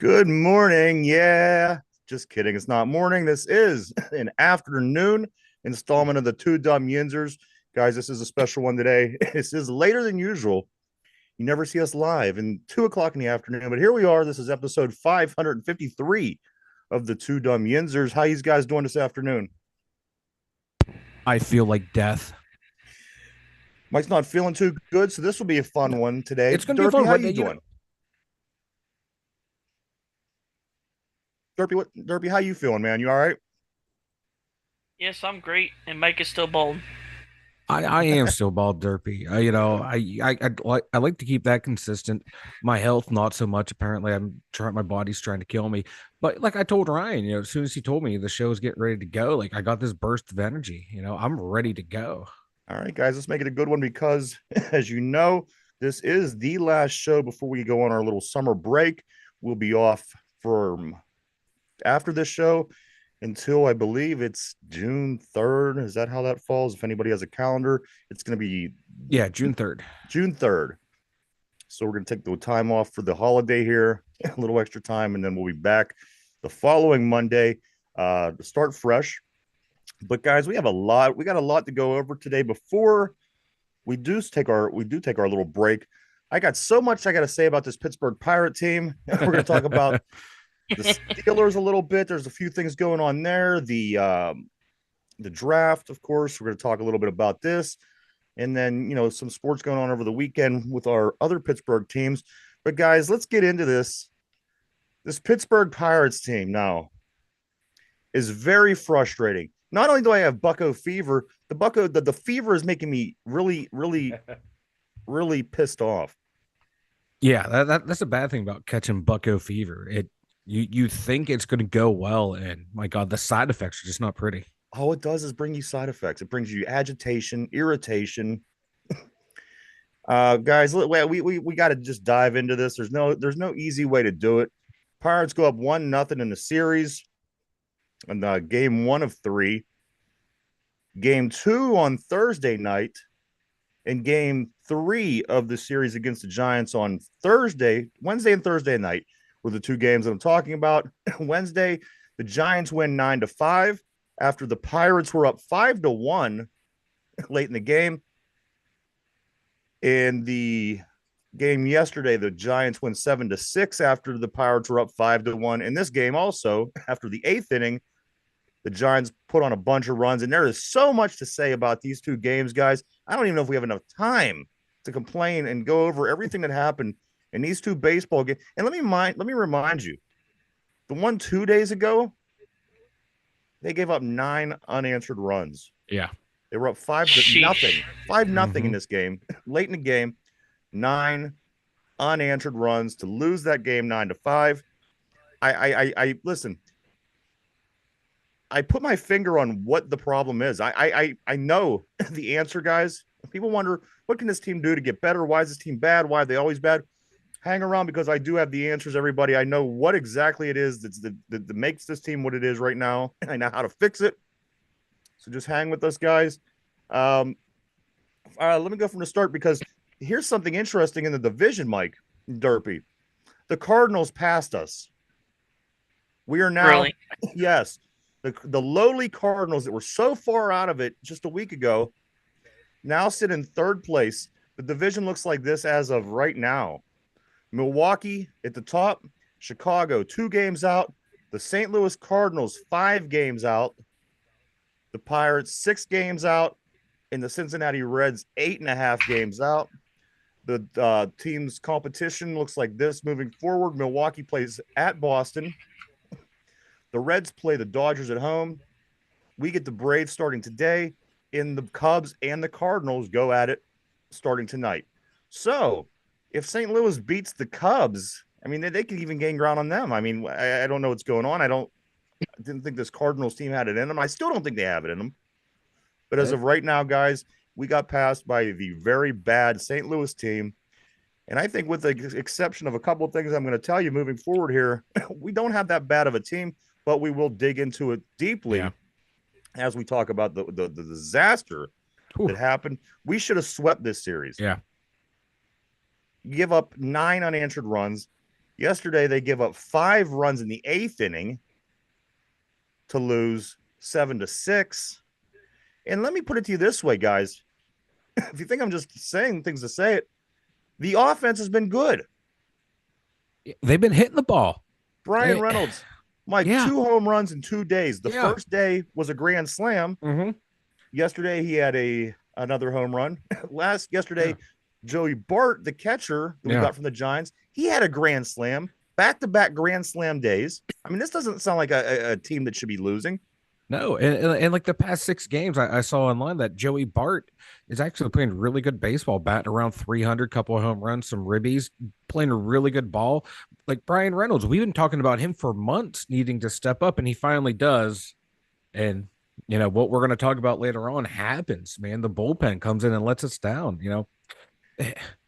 Good morning. Yeah, just kidding. It's not morning. This is an afternoon installment of the Two Dumb Yinzers. Guys, this is a special one today. This is later than usual. You never see us live in 2 o'clock in the afternoon, but here we are. This is episode 553 of the Two Dumb Yinzers. How you guys doing this afternoon? I feel like death. Mike's not feeling too good, so this will be a fun one today. It's going to be a Derpy, fun how one. you doing? Derpy, how you feeling, man? You all right? Yes, I'm great, and Mike is still bald. I am still bald derpy. I like to keep that consistent. My health, not so much. Apparently, my body's trying to kill me. But like I told Ryan, as soon as he told me the show's getting ready to go, like I got this burst of energy. I'm ready to go. All right, guys, let's make it a good one because, as you know, this is the last show before we go on our little summer break. We'll be off from after this show until I believe it's June 3rd. Is that how that falls? If anybody has a calendar, it's going to be Yeah, June 3rd. June 3rd. So we're going to take the time off for the holiday here, a little extra time, and then we'll be back the following Monday to start fresh. But guys, we got a lot to go over today before we do take our little break. I got so much I got to say about this Pittsburgh Pirate team. We're going to talk about the Steelers a little bit. There's a few things going on there. The draft, of course. We're going to talk a little bit about this, and then some sports going on over the weekend with our other Pittsburgh teams. But guys, let's get into this. This Pittsburgh Pirates team now is very frustrating. Not only do I have Bucko fever, the fever is making me really, really, really pissed off. Yeah, that's a bad thing about catching bucko fever. You think it's going to go well, and my God, the side effects are just not pretty. All it does is bring you side effects. It brings you agitation, irritation. Guys, we got to just dive into this. There's no easy way to do it. Pirates go up 1-0 in the series, and game one of three. Game two on Thursday night, and game three of the series against the Giants on Wednesday and Thursday night were the two games that I'm talking about. Wednesday, the Giants win 9-5 after the Pirates were up 5-1 late in the game. In the game yesterday, the Giants win 7-6 after the Pirates were up 5-1. In this game, also after the eighth inning, the Giants put on a bunch of runs, and there is so much to say about these two games, guys. I don't even know if we have enough time to complain and go over everything that happened in these two baseball games. And let me remind you, the one 2 days ago, they gave up 9 unanswered runs. Yeah. They were up 5-0, Sheesh. 5-0 in this game, late in the game, 9 unanswered runs to lose that game 9-5. I listen. I put my finger on what the problem is. I know the answer, guys. People wonder, what can this team do to get better? Why is this team bad? Why are they always bad? Hang around, because I do have the answers, everybody. I know what exactly it is that makes this team what it is right now. I know how to fix it. So just hang with us, guys. Let me go from the start, because here's something interesting in the division, Mike Derpy. The Cardinals passed us. We are now, Really? yes, the lowly Cardinals that were so far out of it just a week ago now sit in third place. The division looks like this as of right now. Milwaukee at the top, Chicago 2 games out, the St. Louis Cardinals 5 games out, the Pirates 6 games out, and the Cincinnati Reds 8.5 games out. The team's competition looks like this moving forward. Milwaukee plays at Boston. The Reds play the Dodgers at home. We get the Braves starting today, and the Cubs and the Cardinals go at it starting tonight. So if St. Louis beats the Cubs, I mean, they could even gain ground on them. I mean, I don't know what's going on. I didn't think this Cardinals team had it in them. I still don't think they have it in them. But as of right now, guys, we got passed by the very bad St. Louis team. And I think, with the exception of a couple of things I'm going to tell you moving forward here, we don't have that bad of a team, but we will dig into it deeply Yeah. as we talk about the disaster that happened. We should have swept this series. Yeah. Give up 9 unanswered runs. Yesterday, they give up 5 runs in the eighth inning to lose 7-6. And let me put it to you this way, guys. If you think I'm just saying things to say it, the offense has been good. They've been hitting the ball. Brian Reynolds, Mike, Yeah. 2 home runs in 2 days. The Yeah. first day was a grand slam. Mm-hmm. Yesterday, he had another home run. Yesterday, Yeah. Joey Bart, the catcher that we got from the Giants, he had a grand slam. Back-to-back grand slam days. I mean, this doesn't sound like a team that should be losing. No, and like the past 6 games, I saw online that Joey Bart is actually playing really good baseball, batting around 300, couple of home runs, some ribbies, playing a really good ball. Like Brian Reynolds, we've been talking about him for months needing to step up, and he finally does. And what we're going to talk about later on happens, man. The bullpen comes in and lets us down.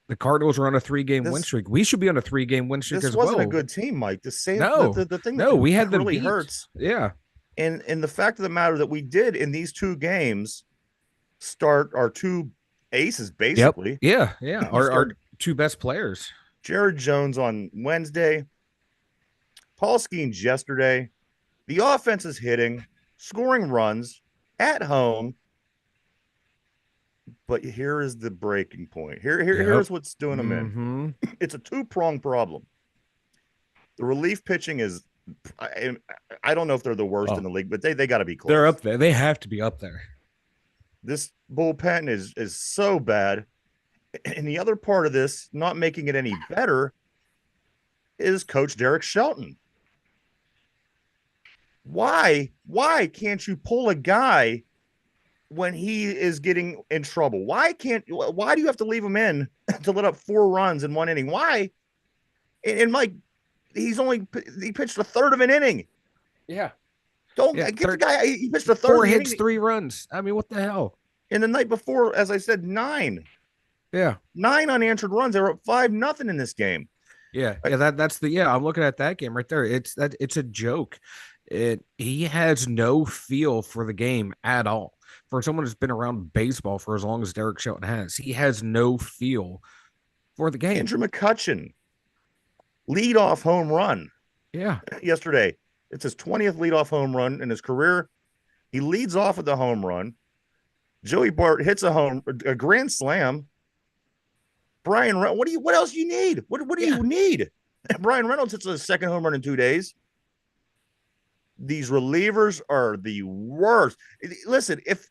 The Cardinals are on a 3-game win streak. We should be on a 3-game win streak as well. This wasn't a good team, Mike. The thing we had them really beat. hurts. Yeah. And the fact of the matter that we did in these 2 games start our 2 aces, basically. Yep. Yeah. Our 2 best players. Jared Jones on Wednesday, Paul Skeens yesterday. The offense is hitting, scoring runs at home. But here is the breaking point. Here's what's doing them in. It's a 2-pronged problem. The relief pitching is, I don't know if they're the worst in the league, but they got to be close. They're up there. They have to be up there. This bullpen is so bad. And the other part of this, not making it any better, is Coach Derek Shelton. Why can't you pull a guy when he is getting in trouble? Why do you have to leave him in to let up 4 runs in 1 inning? Why? And Mike, he pitched a third of an inning. Yeah. Get the guy. He pitched a third. 4 hits, 3 runs. I mean, what the hell? And the night before, as I said, 9. Yeah. 9 unanswered runs. They were up 5-0 in this game. Yeah. That's I'm looking at that game right there. It's a joke. He has no feel for the game at all. For someone who's been around baseball for as long as Derek Shelton has, he has no feel for the game. Andrew McCutchen, leadoff home run. Yeah. Yesterday. It's his 20th leadoff home run in his career. He leads off with a home run. Joey Bart hits a grand slam. Brian, what else do you need? What do you need? Brian Reynolds hits a second home run in 2 days. These relievers are the worst. Listen, if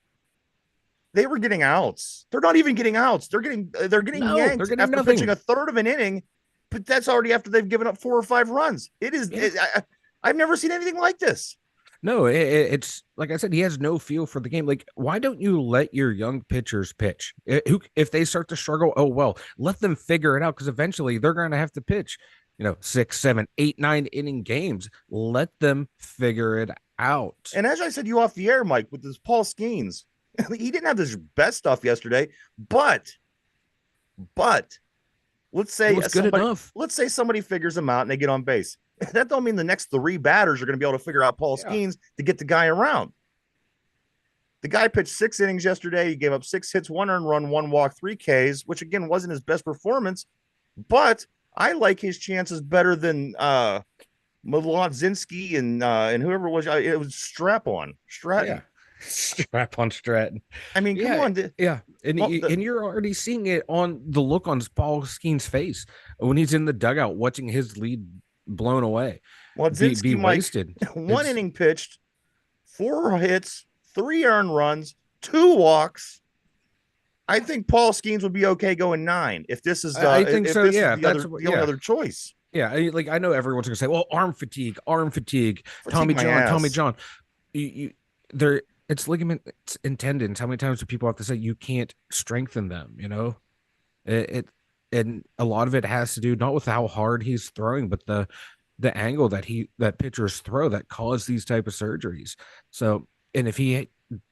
they were getting outs, they're not even getting outs. They're getting yanked after pitching a third of an inning, but that's already after they've given up 4 or 5 runs. I've never seen anything like this. No, it's like I said, he has no feel for the game. Like, why don't you let your young pitchers pitch? If they start to struggle, let them figure it out, because eventually they're going to have to pitch, 6, 7, 8, 9 inning games. Let them figure it out. And as I said you off the air, Mike, with this Paul Skeens, he didn't have his best stuff yesterday, but let's say somebody figures him out and they get on base. That don't mean the next 3 batters are going to be able to figure out Paul Skeens to get the guy around. The guy pitched 6 innings yesterday. He gave up 6 hits, 1 earned run, 1 walk, 3 Ks, which again wasn't his best performance, but I like his chances better than Mlodzinski and whoever it was. It was Stratton. Yeah. Stratton. I mean, come on. Yeah. And you're already seeing it on the look on Paul Skeens' face when he's in the dugout watching his lead blown away. Mlodzinski be wasted. 1 inning pitched, 4 hits, 3 earned runs, 2 walks. I think Paul Skeens would be okay going 9 if this is. I think so. Yeah, that's the only other choice. Yeah, I know everyone's gonna say, "Well, arm fatigue." Tommy John. It's ligaments and tendons. How many times do people have to say you can't strengthen them? And a lot of it has to do not with how hard he's throwing, but the angle that pitchers throw that cause these type of surgeries. So, and if he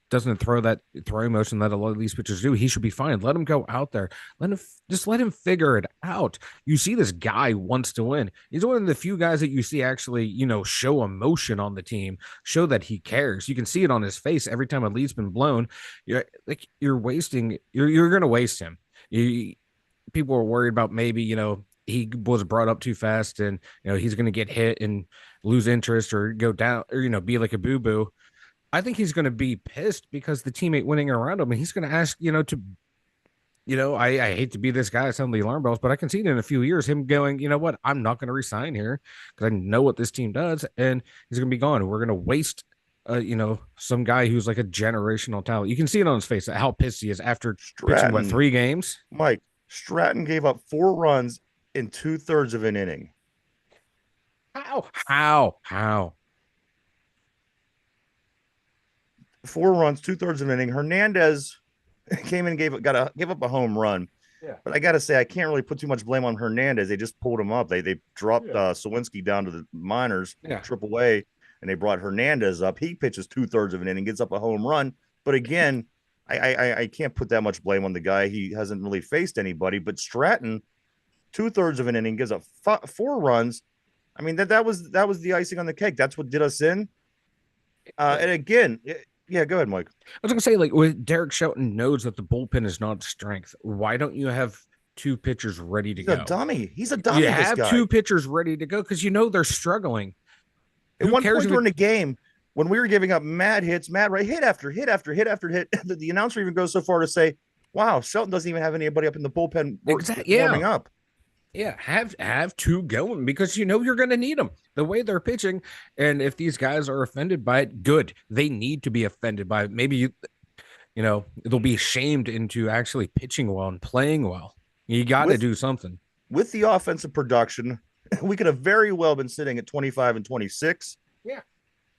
doesn't throw that throwing motion that a lot of these pitchers do, he should be fine. Let him go out there. Let him figure it out. You see, this guy wants to win. He's one of the few guys that you see actually, show emotion on the team, show that he cares. You can see it on his face every time a lead's been blown. You're going to waste him. People are worried about maybe, he was brought up too fast, and he's going to get hit and lose interest or go down, or be like a boo boo. I think he's going to be pissed because the team ain't winning around him, and he's going to ask, to I hate to be this guy, sound the alarm bells, but I can see it in a few years him going, you know what, I'm not going to resign here because I know what this team does, and he's going to be gone. We're going to waste, some guy who's like a generational talent. You can see it on his face how pissed he is after pitching what, Stratton, 3 games. Mike, Stratton gave up 4 runs in 2/3 of an inning. How? 4 runs, 2/3 of an inning. Hernandez came in, gave up a home run. Yeah. But I got to say, I can't really put too much blame on Hernandez. They just pulled him up. They dropped Sawinski down to the minors, Yeah. AAA, and they brought Hernandez up. He pitches 2/3 of an inning, gets up a home run. But again, I can't put that much blame on the guy. He hasn't really faced anybody. But Stratton, 2/3 of an inning, gives up 4 runs. I mean that was the icing on the cake. That's what did us in. And again, yeah, go ahead, Mike. I was gonna say, like, with Derek Shelton knows that the bullpen is not strength. Why don't you have two pitchers ready to He's go? a dummy. He's a dummy. You This have guy. two pitchers ready to go because they're struggling. At Who one cares point if during the game, when we were giving up mad hits, mad right hit after hit after hit after hit, the announcer even goes so far to say, "Wow, Shelton doesn't even have anybody up in the bullpen warming up." Yeah, have two going because you're going to need them the way they're pitching. And if these guys are offended by it, good. They need to be offended by it. Maybe they'll be shamed into actually pitching well and playing well. You got to With do something. with the offensive production, we could have very well been sitting at 25 and 26. Yeah.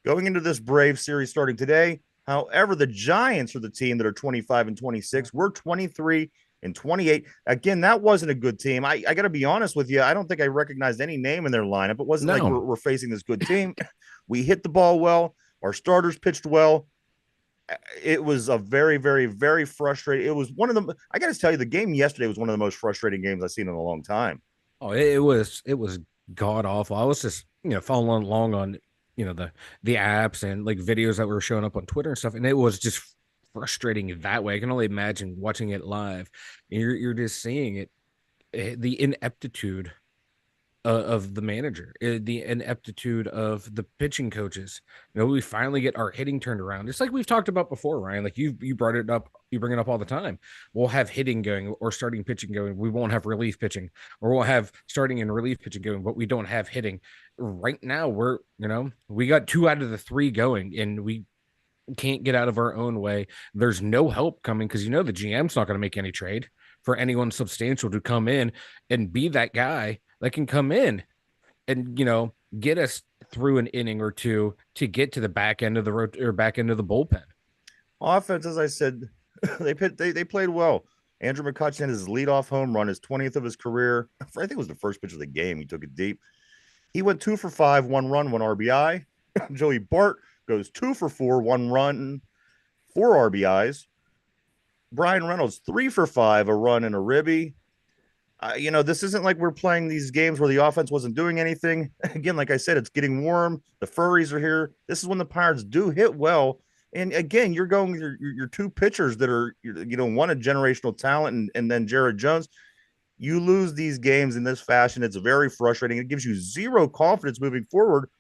Going into this Brave series starting today. However, the Giants are the team that are 25 and 26. We're 23 and 28. Again, that wasn't a good team. I got to be honest with you. I don't think I recognized any name in their lineup. It wasn't like No. we're facing this good team. We hit the ball well. Our starters pitched well. It was a very, very, very frustrating. It was one of the, I got to tell you, the game yesterday was one of the most frustrating games I've seen in a long time. Oh, it was god awful. I was just following along on the apps and like videos that were showing up on Twitter and stuff, and it was just frustrating that way. I can only imagine watching it live. You're just seeing it, the ineptitude of the manager, the ineptitude of the pitching coaches. We finally get our hitting turned around. It's like we've talked about before, Ryan. Like you brought it up, you bring it up all the time. We'll have hitting going or starting pitching going. We won't have relief pitching, or we'll have starting and relief pitching going, but we don't have hitting. Right now, we got 2 out of the 3 going, and we can't get out of our own way. There's no help coming because the GM's not going to make any trade for anyone substantial to come in and be that guy that can come in and get us through an inning or two to get to the back end of the road or back end of the bullpen. Offense, as I said, they played well. Andrew McCutcheon had his leadoff home run, his 20th of his career. I think it was the first pitch of the game. He took it deep. He went 2 for 5, 1 run, 1 RBI. Joey Bart goes 2 for 4, 1 run, 4 RBIs. Brian Reynolds 3 for 5, a run and a ribby. This isn't like we're playing these games where the offense wasn't doing anything. Again, like I said, it's getting warm. The furries are here. This is when the Pirates do hit well. And again, you're going with your 2 pitchers that are, one a generational talent and then Jared Jones. You lose these games in this fashion. It's very frustrating. It gives you zero confidence moving forward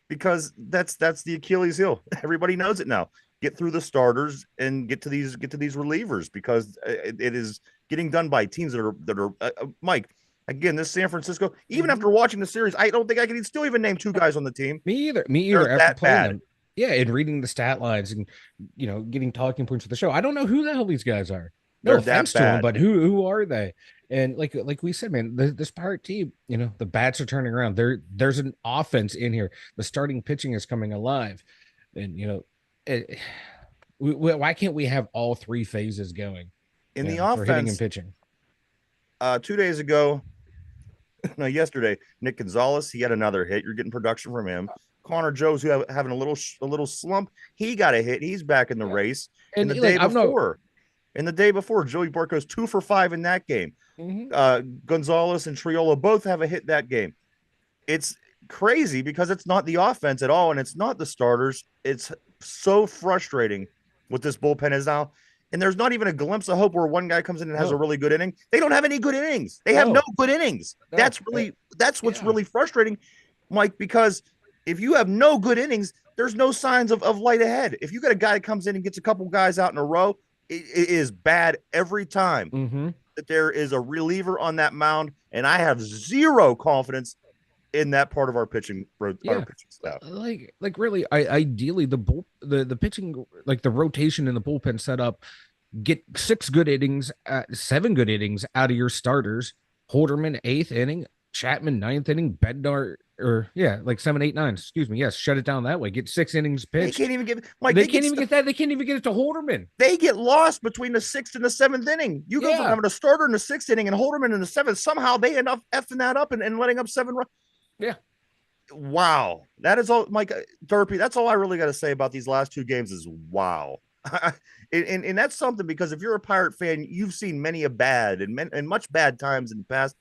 because that's the Achilles heel. Everybody knows it now. Get through the starters and get to these relievers because it is getting done by teams that are Mike. Again, this San Francisco. Even after watching the series, I don't think I can still even name 2 guys on the team. Me either. They're After that playing bad. them, yeah, and reading the stat lines and getting talking points for the show. I don't know who the hell these guys are. No They're offense that to them, bad. but who are they? And like we said, man, this Pirate team, the bats are turning around. There's an offense in here. The starting pitching is coming alive, and why can't we have all 3 phases going In the for hitting and offense, pitching? 2 days ago, no, yesterday, Nick Gonzalez, he had another hit. You're getting production from him. Connor Joe's having a little slump. He got a hit. He's back in the race. And In the day before, Joey Bart goes 2 for 5 in that game. Gonzalez and Triola both have a hit that game. It's crazy because it's not the offense at all, and it's not the starters. It's so frustrating what this bullpen is now. and there's not even a glimpse of hope where one guy comes in and has a No, really good inning. They don't have any good innings. They have no no, good innings. no. That's what's Yeah. really frustrating, Mike, because if you have no good innings, there's no signs of light ahead. If you got a guy that comes in and gets a couple guys out in a row, it is bad every time Mm-hmm. that there is a reliever on that mound, and I have zero confidence in that part of our Yeah. pitching staff. Like really, ideally the pitching, like the rotation in the bullpen setup, get 6 good innings, 7 good innings out of your starters. Holderman 8th inning, Chapman 9th inning, Bednar, or yeah, like 7, 8, 9. Excuse me. Yes, shut it down that way. Get 6 innings They pitched. can't even get Mike. They can't even get that. They can't even get it to Holderman. They get lost between the 6th and the 7th inning. You go from Yeah, having a starter in the 6th inning and Holderman in the 7th. Somehow they end up effing that up and letting up 7 runs. yeah. Wow, that is all, Mike Derpy. That's all I really got to say about these last 2 games is wow. And that's something, because if you're a Pirate fan, you've seen many a bad and much bad times in the past.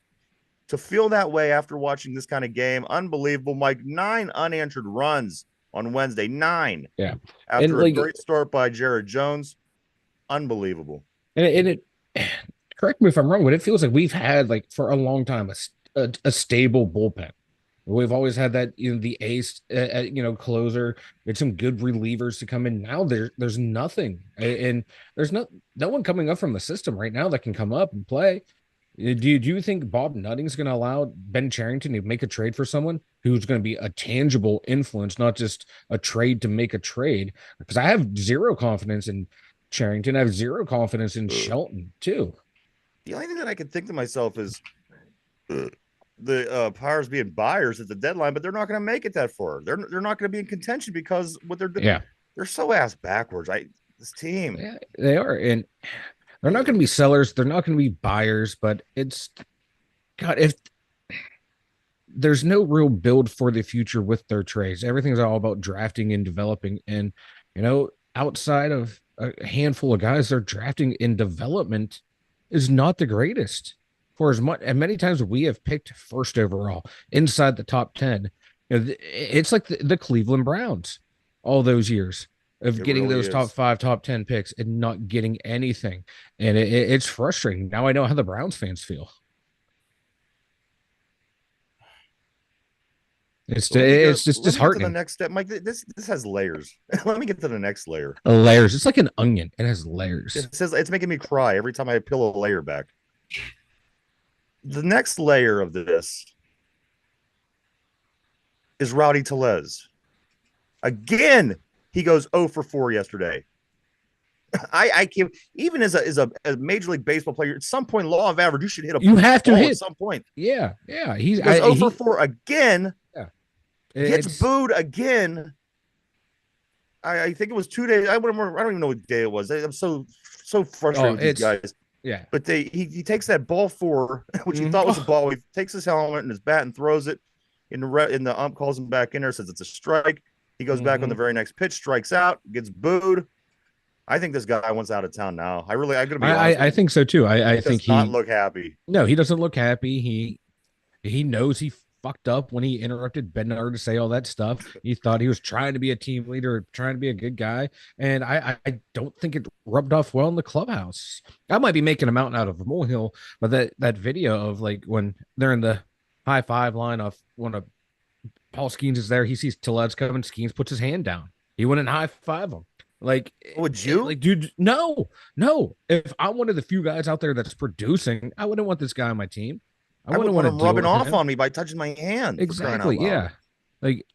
To feel that way after watching this kind of game, unbelievable, Mike. 9 unanswered runs on Wednesday. 9 Yeah. And after a like, great start by Jared Jones. Unbelievable. and it, correct me if I'm wrong, but it feels like we've had, like, for a long time, a stable bullpen. We've always had that, the ace, closer. It's some good relievers to come in. Now there's nothing, and there's no one coming up from the system right now that can come up and play. Do you think Bob Nutting's going to allow Ben Cherington to make a trade for someone who's going to be a tangible influence, not just a trade to make a trade? Because I have zero confidence in Cherington. I have zero confidence in Shelton too. The only thing that I can think to myself is the Pirates being buyers at the deadline, but they're not going to make it that far. They're not going to be in contention because what they're doing. Yeah, They're so ass backwards. This team. yeah, they are, and they're not going to be sellers. They're not going to be buyers. But it's, God, if there's no real build for the future with their trades, everything's all about drafting and developing. And outside of a handful of guys, they're drafting in development is not the greatest. For as much and many times we have picked first overall inside the top 10, it's like the Cleveland Browns all those years of It getting really those top is. 5, top 10 picks and not getting anything. And it's frustrating. Now I know how the Browns fans feel. It's So it's just let me get to the disheartening. next step, Mike. This has layers. Let me get to the next layer. Layers. It's like an onion. It has layers. It says it's making me cry every time I peel a layer back. The next layer of this is Rowdy Tellez. Again, he goes 0 for 4 yesterday. I can't, even as a Major League Baseball player, at some point, law of average, you should hit a You have to ball hit at some point. Yeah, yeah. He goes 0 for 4 again. Yeah. Gets booed again. I think it was 2 days. I don't even know what day it was. I'm so frustrated with these guys. Yeah. But he takes that ball 4, which he thought was a ball. He takes his helmet and his bat and throws it in the ump calls him back in there, says it's a strike. He goes back on the very next pitch, strikes out, gets booed. I think this guy wants out of town now. I'm gonna be honest. I think so too. I think he does not look happy. No, he doesn't look happy. He knows he fucked up when he interrupted Bednar to say all that stuff. He thought he was trying to be a team leader, trying to be a good guy, and I don't think it rubbed off well in the clubhouse. I might be making a mountain out of a molehill, but that video of, like, when they're in the high five line off one of Paul Skeens is there, he sees Tellez coming, Skeens puts his hand down. He went and high five him. Like, would you? Like, dude, no. If I'm one of the few guys out there that's producing, I wouldn't want this guy on my team. I wouldn't want him rubbing off on me by touching my hand. Exactly. Yeah. Like,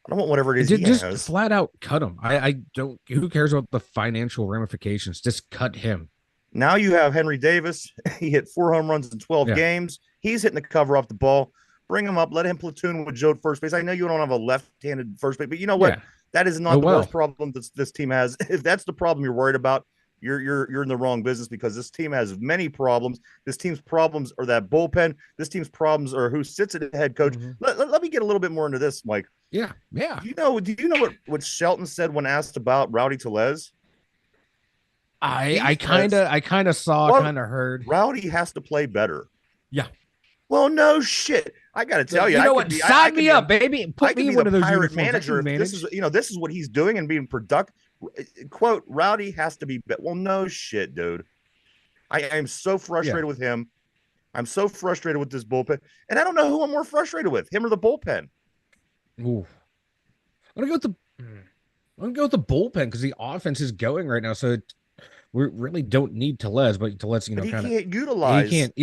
I don't want whatever it is. Just flat out cut him. I don't. Who cares about the financial ramifications? Just cut him. Now you have Henry Davis. He hit 4 home runs in 12 games. He's hitting the cover off the ball. Bring him up. Let him platoon with Joe at first base. I know you don't have a left-handed first base, but you know what? Yeah. That is not the worst problem this team has. If that's the problem you're worried about, you're in the wrong business, because this team has many problems. This team's problems are that bullpen. This team's problems are who sits at the head coach. Let me get a little bit more into this, Mike. Yeah. Do you know what Shelton said when asked about Rowdy Tellez? I kind of saw, kind of heard. Rowdy has to play better. Yeah. Well, no shit. I got to tell you, you know what? Sign me up, baby. Put me in one of those Pirate manager. This is what he's doing and being productive. quote, Rowdy has to be better. Well, no shit, dude. I am so Yeah. frustrated with him. I'm so frustrated with this bullpen. And I don't know who I'm more frustrated with, him or the bullpen. Ooh. I'm gonna go with the I'm gonna go with the bullpen because the offense is going right now. So we really don't need Tellez, but Tellez, But kind of you can't utilize he him.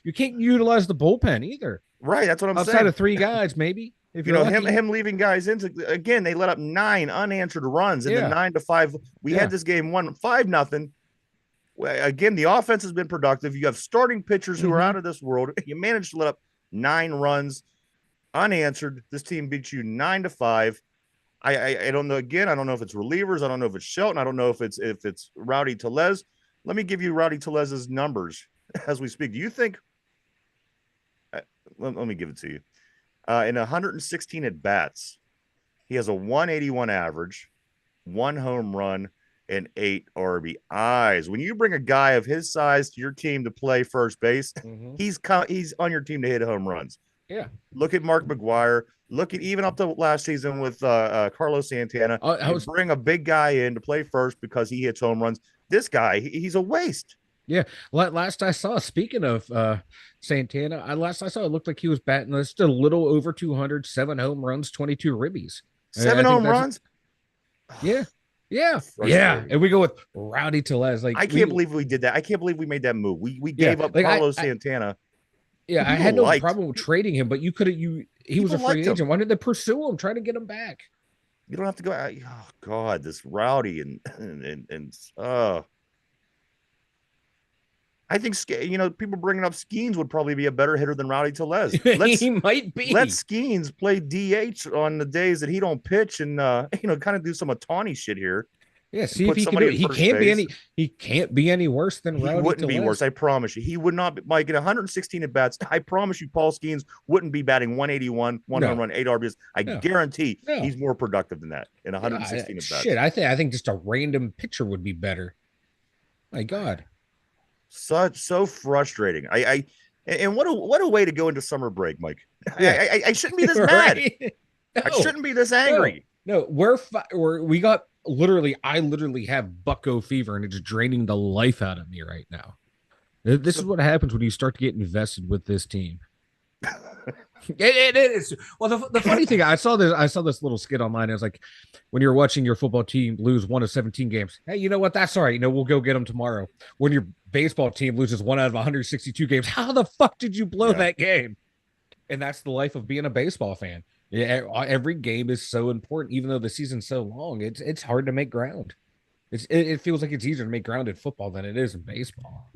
You can't utilize the bullpen either. right. That's what I'm Outside saying. of three guys, maybe if You you're know, lucky. him leaving guys into again, they let up 9 unanswered runs in the Yeah, 9-5. We yeah. had this game won 5-0. Again, the offense has been productive. You have starting pitchers who are Mm-hmm. out of this world. You managed to let up 9 runs unanswered. This team beats you 9-5. I don't know. Again, I don't know if it's relievers. I don't know if it's Shelton. I don't know if it's Rowdy Tellez. Let me give you Rowdy Tellez's numbers as we speak. Do you think? Let me give it to you. In 116 at bats, he has a 181 average, 1 home run, and 8 RBIs. When you bring a guy of his size to your team to play first base, Mm-hmm. he's on your team to hit home runs. Yeah. Look at Mark McGuire. Look at even up to last season with Carlos Santana. I You was bring a big guy in to play first because he hits home runs. This guy, he's a waste. Yeah. Last I saw, speaking of Santana, last I saw it looked like he was batting just a little over 200, 7 home runs, 22 ribbies. I Seven think home that's runs. yeah. Yeah. Yeah. Frustrating. And we go with Rowdy Tellez. Like I can't believe we did that. I can't believe we made that move. We yeah, gave up like Carlos Santana, who yeah, I had people no liked. problem trading him, but you could have he was People a free liked him. agent. Why did they pursue him? Try to get him back. You don't have to go. Oh God, this Rowdy and I think people bringing up Skeens would probably be a better hitter than Rowdy Tellez. He might Let be. Skeens play DH on the days that he don't pitch and kind of do some Otani shit here Yeah, and see if put he can do somebody it. at first base. He can't be any worse than He Rowdy wouldn't be worse. Tellez. I promise you. He would not be like at 116 at bats. I promise you, Paul Skeens wouldn't be batting 181, one home No, run, 8 RBIs. I no, guarantee no. he's more productive than that in Yeah, 116 at shit. bats. I think just a random pitcher would be better. My God. So frustrating. I and what a way to go into summer break, Mike. Yeah. I shouldn't be this mad. Right? I No, shouldn't be this no, angry. no. We got literally. I literally have bucko fever, and it's draining the life out of me right now. This is So what happens when you start to get invested with this team. It is. Well, the funny thing, I saw this little skit online. It was like when you're watching your football team lose 1 of 17 games. Hey, you know what? That's all right. We'll go get them tomorrow. When your baseball team loses 1 out of 162 games, how the fuck did you blow yeah. that game? And that's the life of being a baseball fan. Yeah, every game is so important, even though the season's so long. It's hard to make ground. It feels like it's easier to make ground in football than it is in baseball.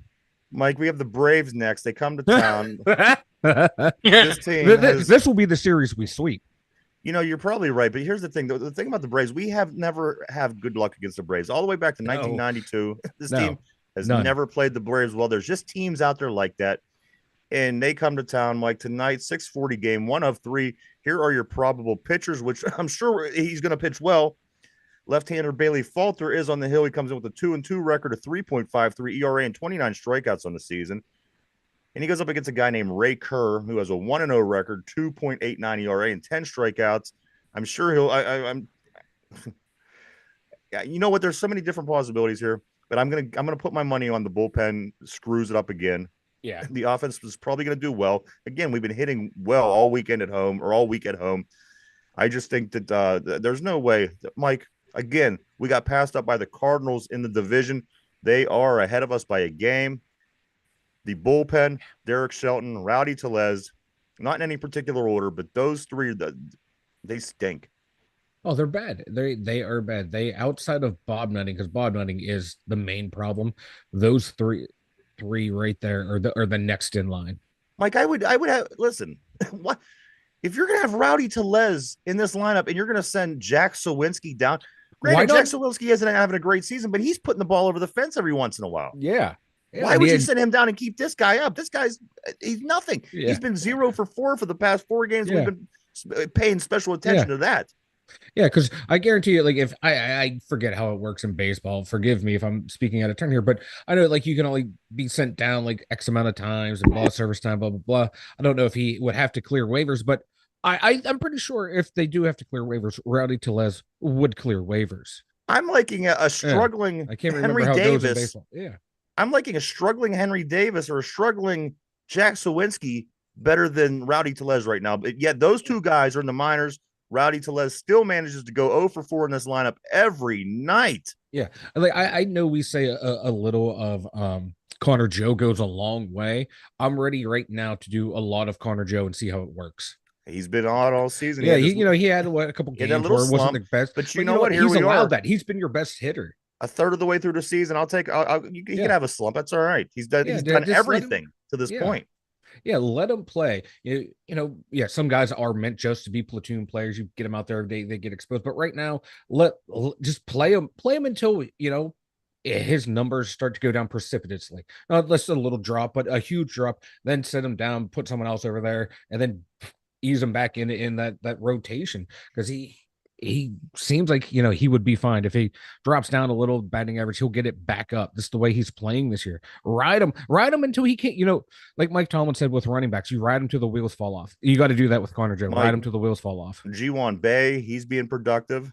Mike, we have the Braves next. They come to town. Yeah. This team This will be the series we sweep. you're probably right. But here's the thing. The thing about the Braves, we have never have good luck against the Braves. All the way back to No. 1992. This No. team has None. never played the Braves well. There's just teams out there like that. And they come to town, Mike, tonight, 6:40 game, 1 of 3. Here are your probable pitchers, which I'm sure he's going to pitch well. Left-hander Bailey Falter is on the hill. He comes in with a 2-2 record, a 3.53 ERA, and 29 strikeouts on the season. And he goes up against a guy named Ray Kerr, who has a 1-0 record, 2.89 ERA, and 10 strikeouts. I'm sure I'm. Yeah, you know what? There's so many different possibilities here, but I'm gonna put my money on the bullpen screws it up again. Yeah. The offense is probably going to do well. Again, we've been hitting well all weekend at home or all week at home. I just think that there's no way, Mike. Again, we got passed up by the Cardinals in the division. They are ahead of us by a game. The bullpen, Derek Shelton, Rowdy Tellez, not in any particular order, but those three, they stink. Oh, they're bad. They are bad. They outside of Bob Nutting, because Bob Nutting is the main problem. Those three right there are the next in line. Mike, I would have listen. What if you're gonna have Rowdy Tellez in this lineup and you're gonna send Jack Sawinski down? Granted, Jack Sawinski isn't having a great season, but he's putting the ball over the fence every once in a while. Yeah. Why would you send him down and keep this guy up? This guy's he's nothing. Yeah. He's been 0 for 4 for the past 4 games. Yeah. We've been paying special attention to that. Yeah, because I guarantee you, like if I forget how it works in baseball. Forgive me if I'm speaking out of turn here, but I know like you can only be sent down like X amount of times and blah service time, blah blah blah. I don't know if he would have to clear waivers, but I'm pretty sure if they do have to clear waivers, Rowdy Tellez would clear waivers. I'm liking a Yeah. struggling I can't remember Henry how it goes in Davis. baseball. Yeah. I'm liking a struggling Henry Davis or a struggling Jack Sawinski better than Rowdy Tellez right now. But yet those two guys are in the minors. Rowdy Tellez still manages to go 0 for 4 in this lineup every night. Yeah. Like I know we say a little of Connor Joe goes a long way. I'm ready right now to do a lot of Connor Joe and see how it works. He's been on all season. Yeah, he had a couple he had that games little where it wasn't slump, the best, but you but you know know what? what? Here He's we allowed are, that. He's been your best hitter. a third of the way through the season. He can Yeah, have a slump. That's all right. He's done. yeah. He's done Just let him. everything to this Yeah, point. yeah. Let him play. Yeah. Some guys are meant just to be platoon players. You get them out there, they get exposed. But right now, just play him until his numbers start to go down precipitously. Not less a little drop, but a huge drop. Then set him down, put someone else over there, and then ease him back in that rotation because he seems like he would be fine if he drops down a little batting average. He'll get it back up. This is the way he's playing this year. Ride him until he can't. Like Mike Tomlin said with running backs, you ride him till the wheels fall off. You got to do that with Connor Joe. Ride Mike him till the wheels fall off. G1 Bay, he's being productive.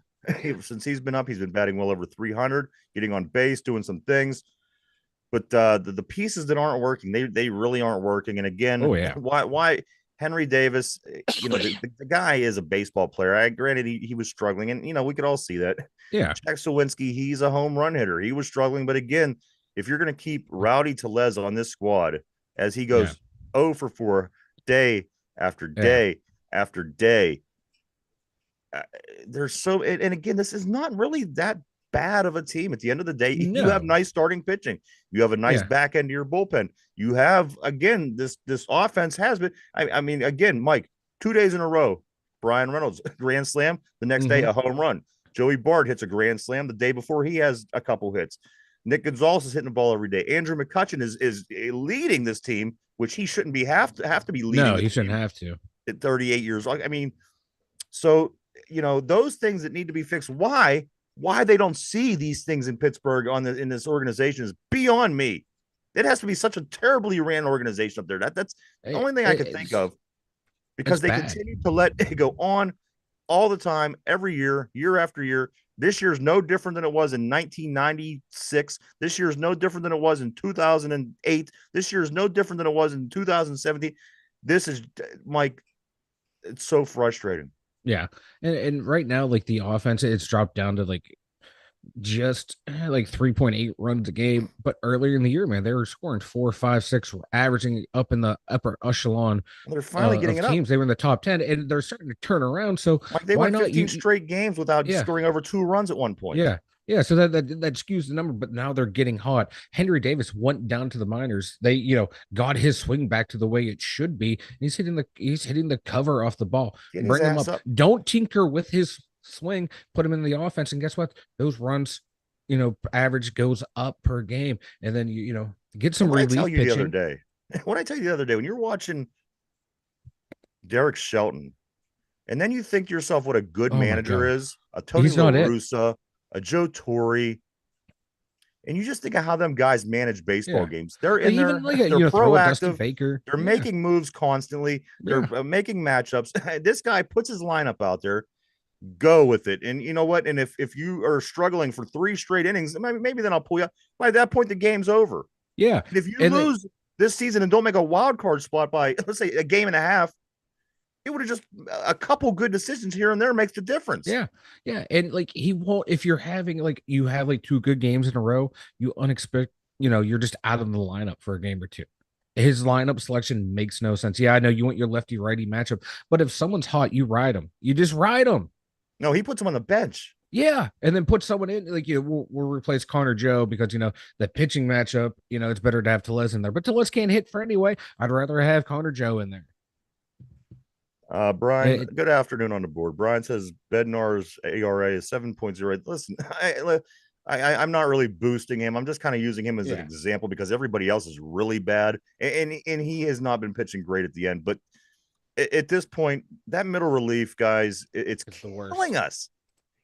Since he's been up, he's been batting well over 300, getting on base, doing some things. But the pieces that aren't working, they really aren't working. And again, Oh yeah, why Henry Davis? The guy is a baseball player. Granted he was struggling, and we could all see that. yeah, Jack Sawinski, he's a home run hitter. He was struggling, but again, if you're going to keep Rowdy Tellez on this squad as he yeah, goes 0 for 4 day after yeah. day after day, there's so and again, this is not really that bad of a team. At the end of the day, you have No, nice starting pitching. You have a nice yeah, back end to your bullpen. You have again this offense has been. I mean, again, Mike, 2 days in a row, Brian Reynolds grand slam. The next day, mm-hmm. a home run. Joey Bart hits a grand slam. The day before, he has a couple hits. Nick Gonzalez is hitting the ball every day. Andrew McCutcheon is leading this team, which he shouldn't be have to be leading No, the he shouldn't team have to. at 38 years old. I mean, so those things that need to be fixed. Why they don't see these things in Pittsburgh in this organization is beyond me. It has to be such a terribly ran organization up there. That's the only thing I could think of, It's because they bad. continue to let it go on all the time, every year, year after year. This year's no different than it was in 1996. This year's no different than it was in 2008. This year's no different than it was in 2017. This is, Mike, it's so frustrating. Yeah. And right now, like the offense, it's dropped down to like just like 3.8 runs a game. But earlier in the year, man, they were scoring 4, 5, 6, averaging up in the upper echelon They're finally getting of it up. teams. They were in the top 10 and they're starting to turn around. So Like they why went not? 15 straight games without Yeah, scoring over 2 runs at one point. yeah. Yeah, so that skews the number, but now they're getting hot. Henry Davis went down to the minors. They, got his swing back to the way it should be. He's hitting the cover off the ball. Get his Bring him ass up. up. Don't tinker with his swing. Put him in the offense, and guess what? Those runs, average goes up per game, and then get some What I tell relief you the other pitching. day, what I tell you the other day, when you're watching Derek Shelton, and then you think to yourself what a good Oh my manager god, is, a Tony he's La not it. Russa, a Joe Torre, and you just think of how them guys manage baseball Yeah, games. They're like in even there, like they're throw a Dusty proactive, Baker. they're Yeah, making moves constantly, they're yeah, making matchups. This guy puts his lineup out there, go with it. And you know what? And if you are struggling for 3 straight innings, maybe then I'll pull you up. By that point, the game's over. yeah. And if you And lose this season and don't make a wild card spot by, let's say, a game and a half, it would have just a couple good decisions here and there makes the difference. yeah, yeah, and like he won't if you're having like you have like 2 good games in a row, you unexpect, you're just out of the lineup for a game or two. His lineup selection makes no sense. Yeah, I know you want your lefty righty matchup, but if someone's hot, you ride them. You just ride them. No, he puts him on the bench. Yeah, and then put someone in like we'll replace Connor Joe because the pitching matchup. It's better to have Tellez in there, but Tellez can't hit for anyway. I'd rather have Connor Joe in there. Brian, It, good afternoon on the board. Brian says Bednar's ARA is 7.08. Listen, I'm not really boosting him. I'm just kind of using him as an example because everybody else is really bad, and he has not been pitching great at the end. But at this point, that middle relief, guys, it's the worst. killing us.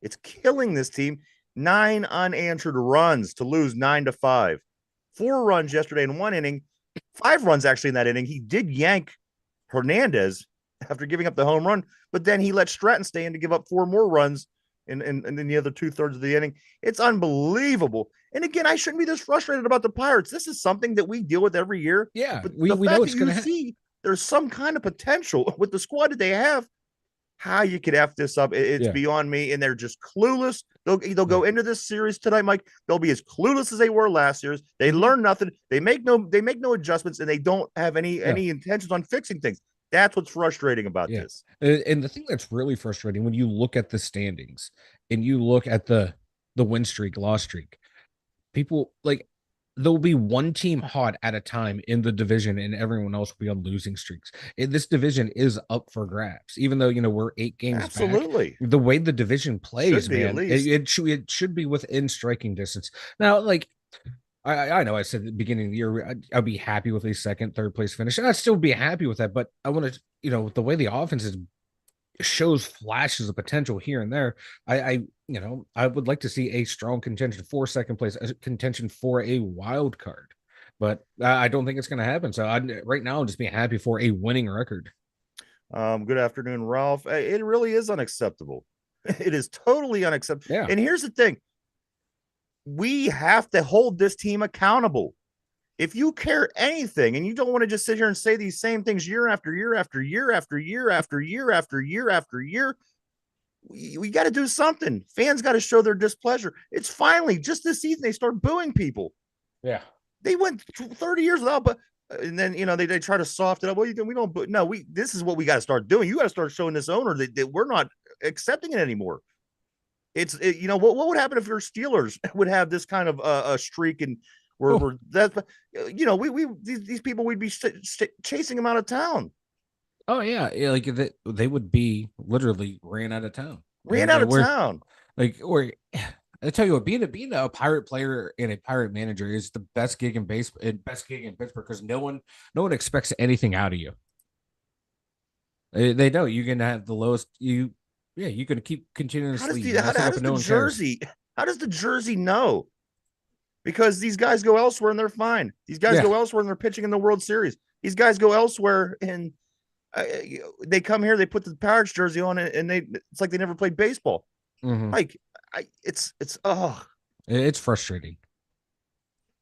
It's killing this team. 9 unanswered runs to lose 9-5. 4 runs yesterday in 1 inning. 5 runs actually in that inning. He did yank Hernandez after giving up the home run, but then he let Stratton stay in to give up 4 more runs in the other 2/3 of the inning. It's unbelievable. And again, I shouldn't be this frustrated about the Pirates. This is something that we deal with every year. Yeah, But we the know fact it's that you gonna happen. see there's some kind of potential with the squad that they have, how you could F this up, it's Yeah, beyond me. And they're just clueless. They'll yeah. go into this series tonight, Mike. They'll be as clueless as they were last year. They Mhm. learn nothing. They make no adjustments, and they don't have No, any intentions on fixing things. That's what's frustrating about yeah. this. And the thing that's really frustrating when you look at the standings and you look at the win streak, loss streak, people like there'll be one team hot at a time in the division and everyone else will be on losing streaks. This division is up for grabs, even though we're 8 games back. Absolutely. The way the division Should plays, be at man, least. it should be within striking distance. Now, like I know I said at the beginning of the year I'd be happy with a second, third place finish. And I'd still be happy with that, but I want to, the way the offense is shows flashes of potential here and there. I would like to see a strong contention for second place, a contention for a wild card, but I don't think it's going to happen. So right now, I'm just being happy for a winning record. Good afternoon, Ralph. It really is unacceptable. It is totally unacceptable. Yeah. And here's the thing: we have to hold this team accountable. If you care anything and you don't want to just sit here and say these same things year after year after year after year after year after year after year, we got to do something. Fans got to show their displeasure. It's finally just this season they start booing people. Yeah. They went 30 years without, but and then they try to soft it up. Well, we don't, but no, this is what we got to start doing. You got to start showing this owner that we're not accepting it anymore. What would happen if your Steelers would have this kind of a streak, and Oh, we're that we these people, we'd be chasing them out of town. oh yeah. Yeah, like they would be literally ran out of town. Ran And out of we're town. like, or I tell you what, being a pirate player and a pirate manager is the best gig in base and best gig in Pittsburgh because no one expects anything out of you. They know you can have the lowest yeah, you can keep How does continuously the how, messing how up does and the no one cares. jersey how does the jersey know? Because these guys go elsewhere and they're fine. These guys Yeah. go elsewhere and they're pitching in the World Series. These guys go elsewhere and they come here, they put the Pirates jersey on it, and it's like they never played baseball. Hmm. Like, it's oh, It's frustrating.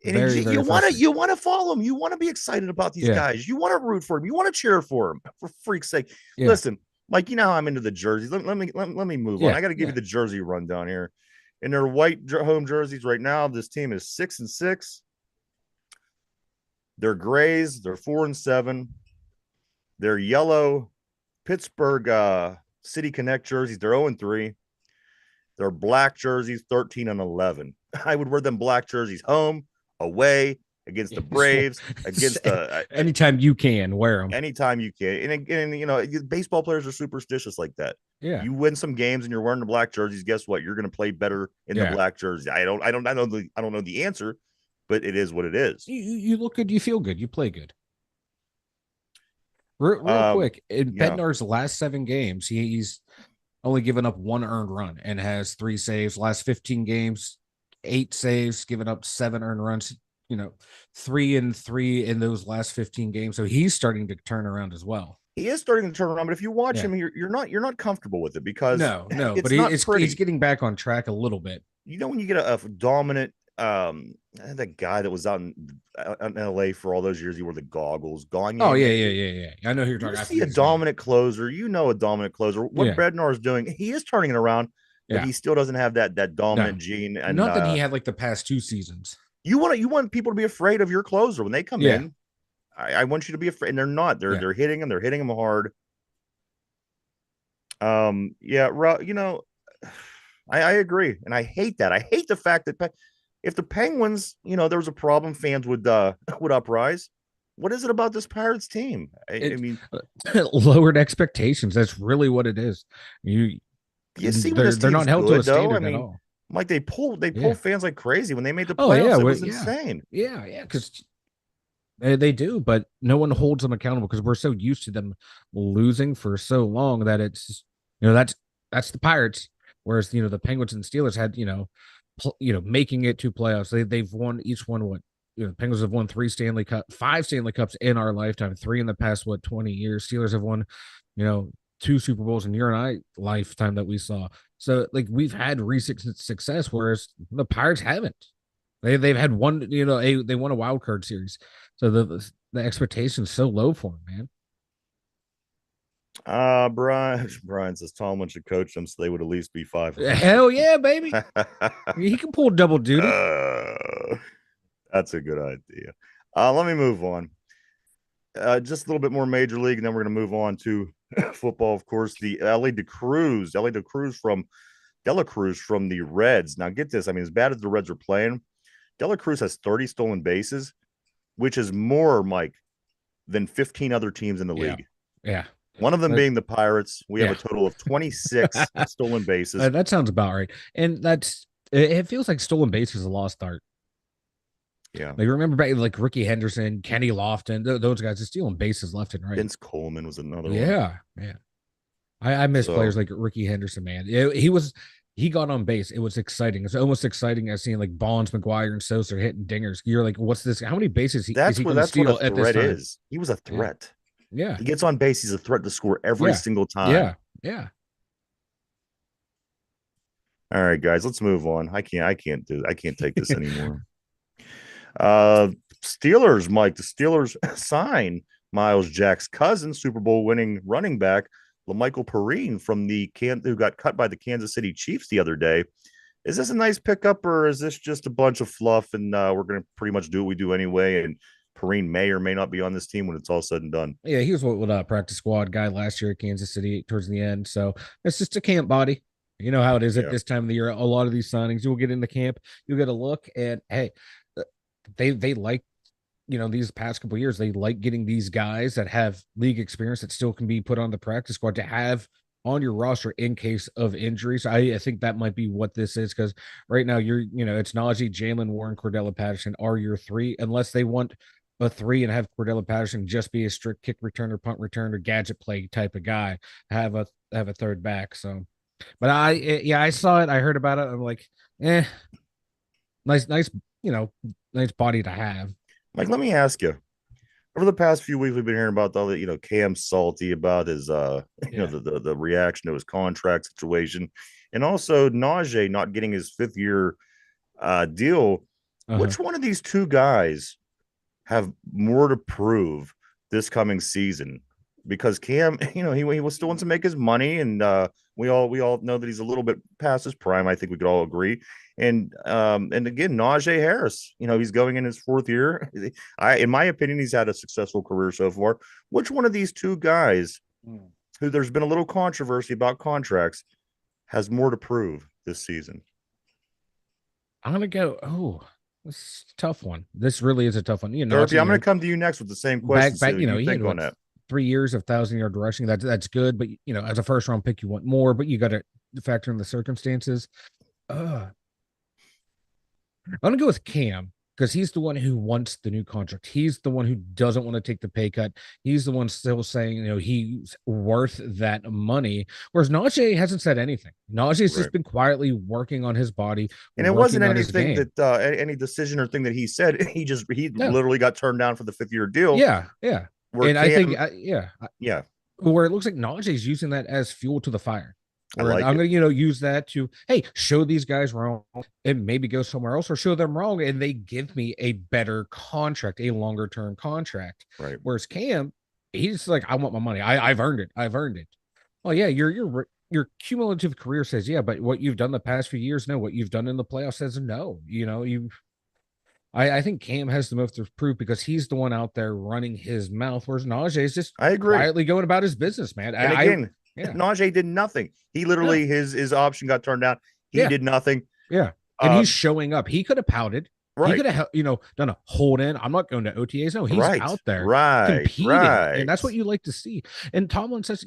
and Very, you very want to frustrating. you want to follow them. You want to be excited about these Yeah. guys. You want to root for them. You want to cheer for them. For freak's sake, Yeah. listen, Mike. You know how I'm into the jerseys. Let me move on. Yeah. I got to give Yeah. you the jersey rundown here. In their white home jerseys right now, this team is 6-6. They're grays. They're 4-7. They're yellow Pittsburgh City Connect jerseys. They're 0-3. They're black jerseys, 13-11. I would wear them black jerseys home, away, against the Braves, against the Anytime you can wear them. anytime you can. And baseball players are superstitious like that. Yeah. You win some games and you're wearing the black jerseys. Guess what? You're going to play better in the Yeah. black jersey. I don't know the answer, but it is what it is. You look good. You feel good. You play good. Real quick, in yeah. Bednar's last 7 games, he's only given up 1 earned run and has 3 saves. Last 15 games, 8 saves, given up 7 earned runs. 3-3 in those last 15 games. So he's starting to turn around as well. He is starting to turn around, but if you watch Yeah. him, you're not comfortable with it because No, it's but not he's pretty. getting back on track a little bit. When you get a dominant that guy that was out in LA for all those years, he wore the goggles, Gagne. Oh yeah. I know who you're talking You about. see a dominant closer, a dominant closer. What Yeah. Bednar is doing, he is turning it around, but Yeah. he still doesn't have that dominant No. gene. And Not that he had like the past 2 seasons. you want people to be afraid of your closer when they come Yeah. in. I want you to be afraid, and they're not. They're hitting him. They're hitting him hard. Yeah, I agree, and I hate that. I hate the fact that if the Penguins, there was a problem, fans would would uprise. What is it about this Pirates team? I mean, lowered expectations. That's really what it is. you see, when they're not held to a standard at all. Like they pull Yeah. fans like crazy when they made the Oh, playoffs. yeah, It was yeah. insane. Yeah, because they do, but no one holds them accountable because we're so used to them losing for so long that it's that's the Pirates. Whereas the Penguins and Steelers had making it to playoffs. They've won each one. What Penguins have won 5 Stanley Cups in our lifetime, 3 in the past 20 years. Steelers have won 2 Super Bowls in your and I lifetime that we saw. So like we've had recent success, whereas the Pirates haven't. They've had one, they won a wild card series. So the expectation is so low for them, man. Brian says Tomlin should coach them so they would at least be 500. Hell yeah, baby. He can pull double duty. That's a good idea. Let me move on. Just a little bit more major league, and then we're going to move on to football. Of course, the Ellie De Cruz from Dela Cruz from the Reds. Now, get this. I mean, as bad as the Reds are playing, Dela Cruz has 30 stolen bases, which is more, Mike, than 15 other teams in the league. Yeah. One of them being the Pirates. We have a total of 26 stolen bases. That sounds about right. And it feels like stolen bases is a lost art. Yeah. Like remember back like Ricky Henderson, Kenny Lofton, those guys are stealing bases left and right. Vince Coleman was another one. Yeah. I miss players like Ricky Henderson, man. He got on base. It was exciting. It's almost exciting as seeing like Bonds, McGuire, and Sosa hitting dingers. You're like, what's this? How many bases is he going to steal at this time? Is. He was a threat. Yeah. He gets on base. He's a threat to score every single time. Yeah. All right, guys, let's move on. I can't take this anymore. Steelers, Mike. The Steelers sign Miles Jack's cousin, Super Bowl winning running back, LaMichael Perrine who got cut by the Kansas City Chiefs the other day. Is this a nice pickup, or is this just a bunch of fluff and we're going to pretty much do what we do anyway? And Perrine may or may not be on this team when it's all said and done. Yeah, he was what a practice squad guy last year at Kansas City towards the end. So it's just a camp body. You know how it is at this time of the year. A lot of these signings, you'll get into camp, you'll get a look, and hey, they like, these past couple of years, they like getting these guys that have league experience that still can be put on the practice squad to have on your roster in case of injuries. I think that might be what this is, because right now it's Najee, Jalen Warren, Cordella Patterson are your 3, unless they want a 3 and have Cordella Patterson just be a strict kick returner, punt returner, gadget play type of guy. Have a third back. So, but I saw it. I heard about it. I'm like, nice, nice body to have. Mike, let me ask you. Over the past few weeks, we've been hearing about all the, Cam salty about his, the reaction to his contract situation, and also Najee not getting his 5th-year deal. Which one of these two guys have more to prove this coming season? Because Cam, he still wants to make his money, and we all know that he's a little bit past his prime. I think we could all agree. And again, Najee Harris, he's going in his 4th year. In my opinion, he's had a successful career so far. Which one of these two guys, who there's been a little controversy about contracts, has more to prove this season? I'm gonna go. Oh, this is a tough one. This really is a tough one. Derpy, I'm going to come to you next with the same question. Back, you think on that. 3 years of 1,000-yard rushing. That's good, but as a first round pick, you want more, but you got to factor in the circumstances. I'm gonna go with Cam, because he's the one who wants the new contract. He's the one who doesn't want to take the pay cut. He's the one still saying, he's worth that money. Whereas Najee hasn't said anything. Najee's just been quietly working on his body. And it wasn't anything that any decision or thing that he said. He literally got turned down for the 5th-year deal. Yeah. And I think, yeah. Where it looks like Najee's using that as fuel to the fire. I'm going to, use that to, hey, show these guys wrong and maybe go somewhere else, or show them wrong and they give me a better contract, a longer term contract. Right. Whereas Cam, he's like, I want my money. I've earned it. Oh yeah. Your cumulative career says, yeah, but what you've done the past few years, no. What you've done in the playoffs says no. I think Cam has the most to prove, because he's the one out there running his mouth, whereas Najee is just quietly going about his business, man. And again, Najee did nothing. He literally his option got turned down. He did nothing. Yeah, and he's showing up. He could have pouted. Right. He could have done a hold in. I'm not going to OTAs. No, he's out there competing, and that's what you like to see. And Tomlin says,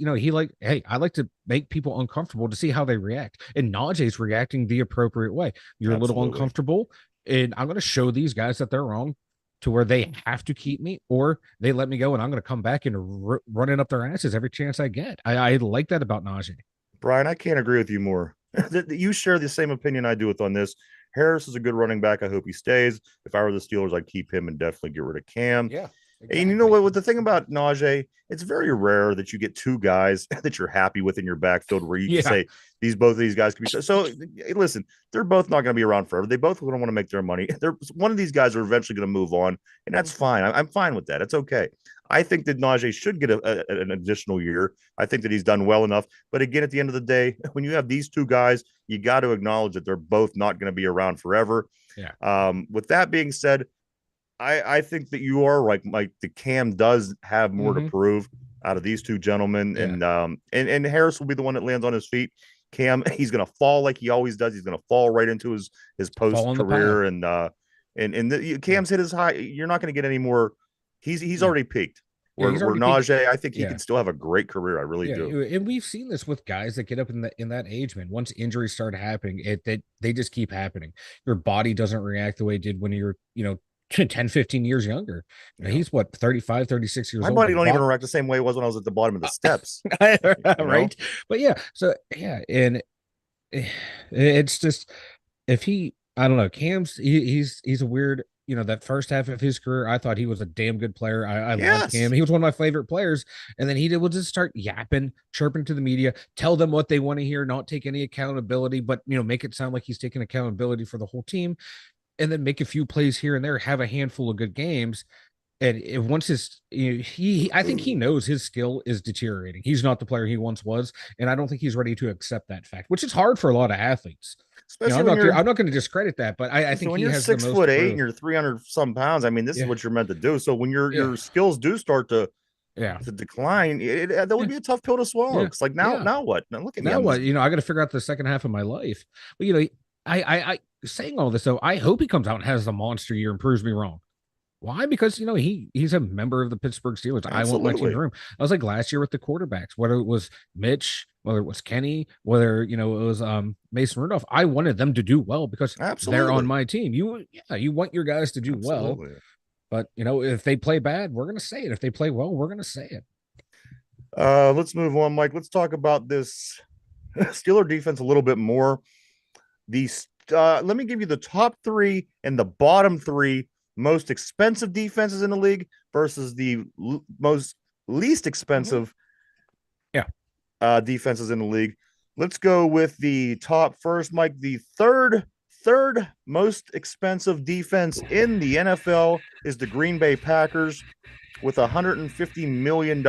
hey, I like to make people uncomfortable to see how they react. And Najee's reacting the appropriate way. You're a little uncomfortable, and I'm going to show these guys that they're wrong, to where they have to keep me, or they let me go, and I'm going to come back and running up their asses every chance I get. I like that about Najee. Brian, I can't agree with you more. You share the same opinion I do on this. Harris is a good running back. I hope he stays. If I were the Steelers, I'd keep him and definitely get rid of Cam. Yeah. And you know Exactly. what? With the thing about Najee, it's very rare that you get two guys that you're happy with in your backfield where you can Yeah. say both of these guys could be. So hey, listen, they're both not going to be around forever. They both don't want to make their money. They're one of these guys are eventually going to move on, and that's fine. I'm fine with that. It's okay. I think that Najee should get an additional year. I think that he's done well enough. But again, at the end of the day, when you have these two guys, you got to acknowledge that they're both not going to be around forever. Yeah. With that being said, I think that you are right, Mike. The Cam does have more to Mm-hmm. prove out of these two gentlemen, Yeah. and Harris will be the one that lands on his feet. Cam, he's gonna fall like he always does. He's gonna fall right into his Fall post in the pile. career, and Cam's hit his high. You're not gonna get any more. He's Yeah. already peaked. Yeah. Where He's where already peaked. Najee, I think he Yeah. can still have a great career. I really Yeah, do. and we've seen this with guys that get up in that age, man. Once injuries start happening, they just keep happening. Your body doesn't react the way it did when you're, 10, 15 years younger. Yeah. He's what, 35, 36 years My old. body The don't even body, react the same way it was when I was at the bottom of the steps. You know, right? But yeah, so yeah, and it's just if he, I don't know, he's a weird. That first half of his career, I thought he was a damn good player. I loved him. yes. He was one of my favorite players. And then will just start yapping, chirping to the media, tell them what they want to hear, not take any accountability, but make it sound like he's taking accountability for the whole team, and then make a few plays here and there, have a handful of good games. And once I think he knows his skill is deteriorating. He's not the player he once was, and I don't think he's ready to accept that fact, which is hard for a lot of athletes. Especially when I'm not going to discredit that, but I so think when he you're has the six most foot to eight and prove. you're 300 some pounds, I mean, this is Yeah, what you're meant to do. So when yeah, your skills do start yeah, to decline, that would yeah, be a tough pill to swallow. yeah, It's like yeah. now what? Now look at me. Now I'm this. what? I got to figure out the second half of my life. But I saying all this though, I hope he comes out and has a monster year and proves me wrong. Why? Because he's a member of the Pittsburgh Steelers. I want my team to Absolutely, room. I was like last year with the quarterbacks, whether it was Mitch, whether it was Kenny, whether it was Mason Rudolph. I wanted them to do well because they're on absolutely, my team. You want your guys to do well, absolutely. but if they play bad, we're gonna say it. If they play well, we're gonna say it. Let's move on, Mike. Let's talk about this Steeler defense a little bit more. These let me give you the top three and the bottom three most expensive defenses in the league versus the most least Mhm. expensive Yeah. defenses in the league. Let's go with the top first, Mike. The third most expensive defense in the NFL is the Green Bay Packers with $150 million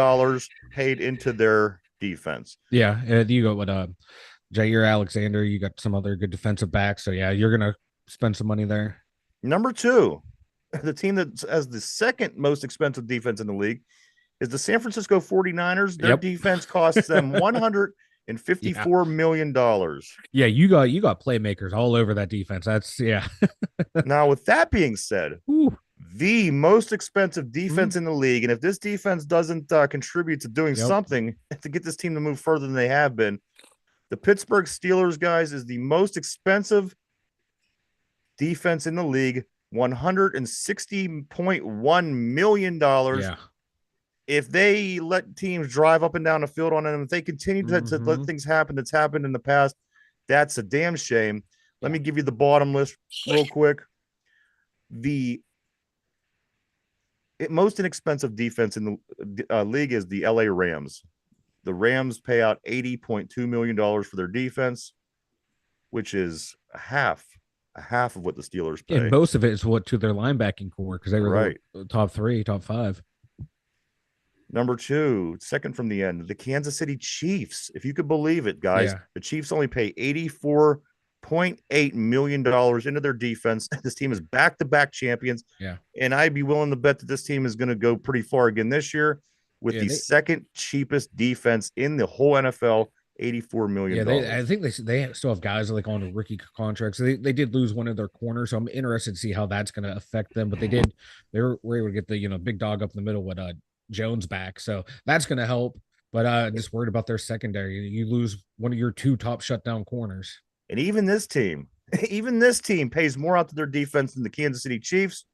paid into their defense. Yeah. You go with Jair Alexander. You got some other good defensive backs. So yeah, you're gonna spend some money there. Number two, the team that has the second most expensive defense in the league is the San Francisco 49ers. Their Yep. defense costs them Yeah. $154 million. Yeah, you got playmakers all over that defense. That's yeah. Now, with that being said, Ooh. the most expensive defense Mhm. in the league, and if this defense doesn't contribute to doing Yep. something to get this team to move further than they have been, the Pittsburgh Steelers, guys, is the most expensive defense in the league, $160.1 million. Yeah. If they let teams drive up and down the field on them, if they continue to let Hmm. things happen that's happened in the past, that's a damn shame. Let Yeah. me give you the bottom list real quick. The most inexpensive defense in the league is the LA Rams. The Rams pay out $80.2 million for their defense, which is a half of what the Steelers And pay. most of it is what to their linebacking core because they were Right. the top three, top five. Number two, second from the end, the Kansas City Chiefs. If you could believe it, guys, Yeah. the Chiefs only pay $84.8 million into their defense. This team is back-to-back champions, Yeah. and I'd be willing to bet that this team is going to go pretty far again this year with Yeah. the second cheapest defense in the whole NFL, $84 Yeah, million. I think they still have guys like on a rookie contracts. They did lose one of their corners, so I'm interested to see how that's going to affect them. But were able to get the big dog up in the middle with Jones back, so that's going to help. But just worried about their secondary. You lose one of your two top shutdown corners. And even this team, even this team pays more out to their defense than the Kansas City Chiefs.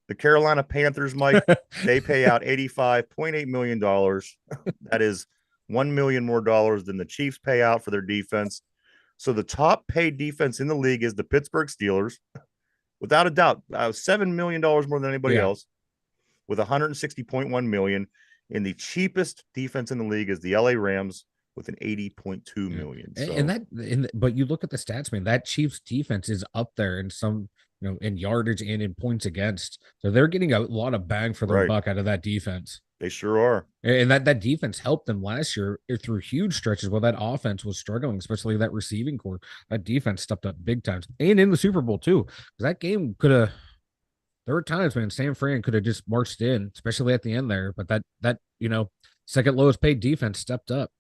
The Carolina Panthers, Mike, they pay out $85.8 million. That is $1 million more dollars than the Chiefs pay out for their defense. So the top paid defense in the league is the Pittsburgh Steelers, without a doubt, $7 million more than anybody Yeah. else. with 160.1 million. And the cheapest defense in the league is the LA Rams with an 80.2 million. So but you look at the stats, man, that Chiefs defense is up there in some, in yardage and in points against. So they're getting a lot of bang for their Right. buck out of that defense. They sure are. And that defense helped them last year through huge stretches while that offense was struggling, especially that receiving core. That defense stepped up big times. And in the Super Bowl, too. Because that game could have, there were times, man, San Fran could have just marched in, especially at the end there. But that second lowest paid defense stepped up.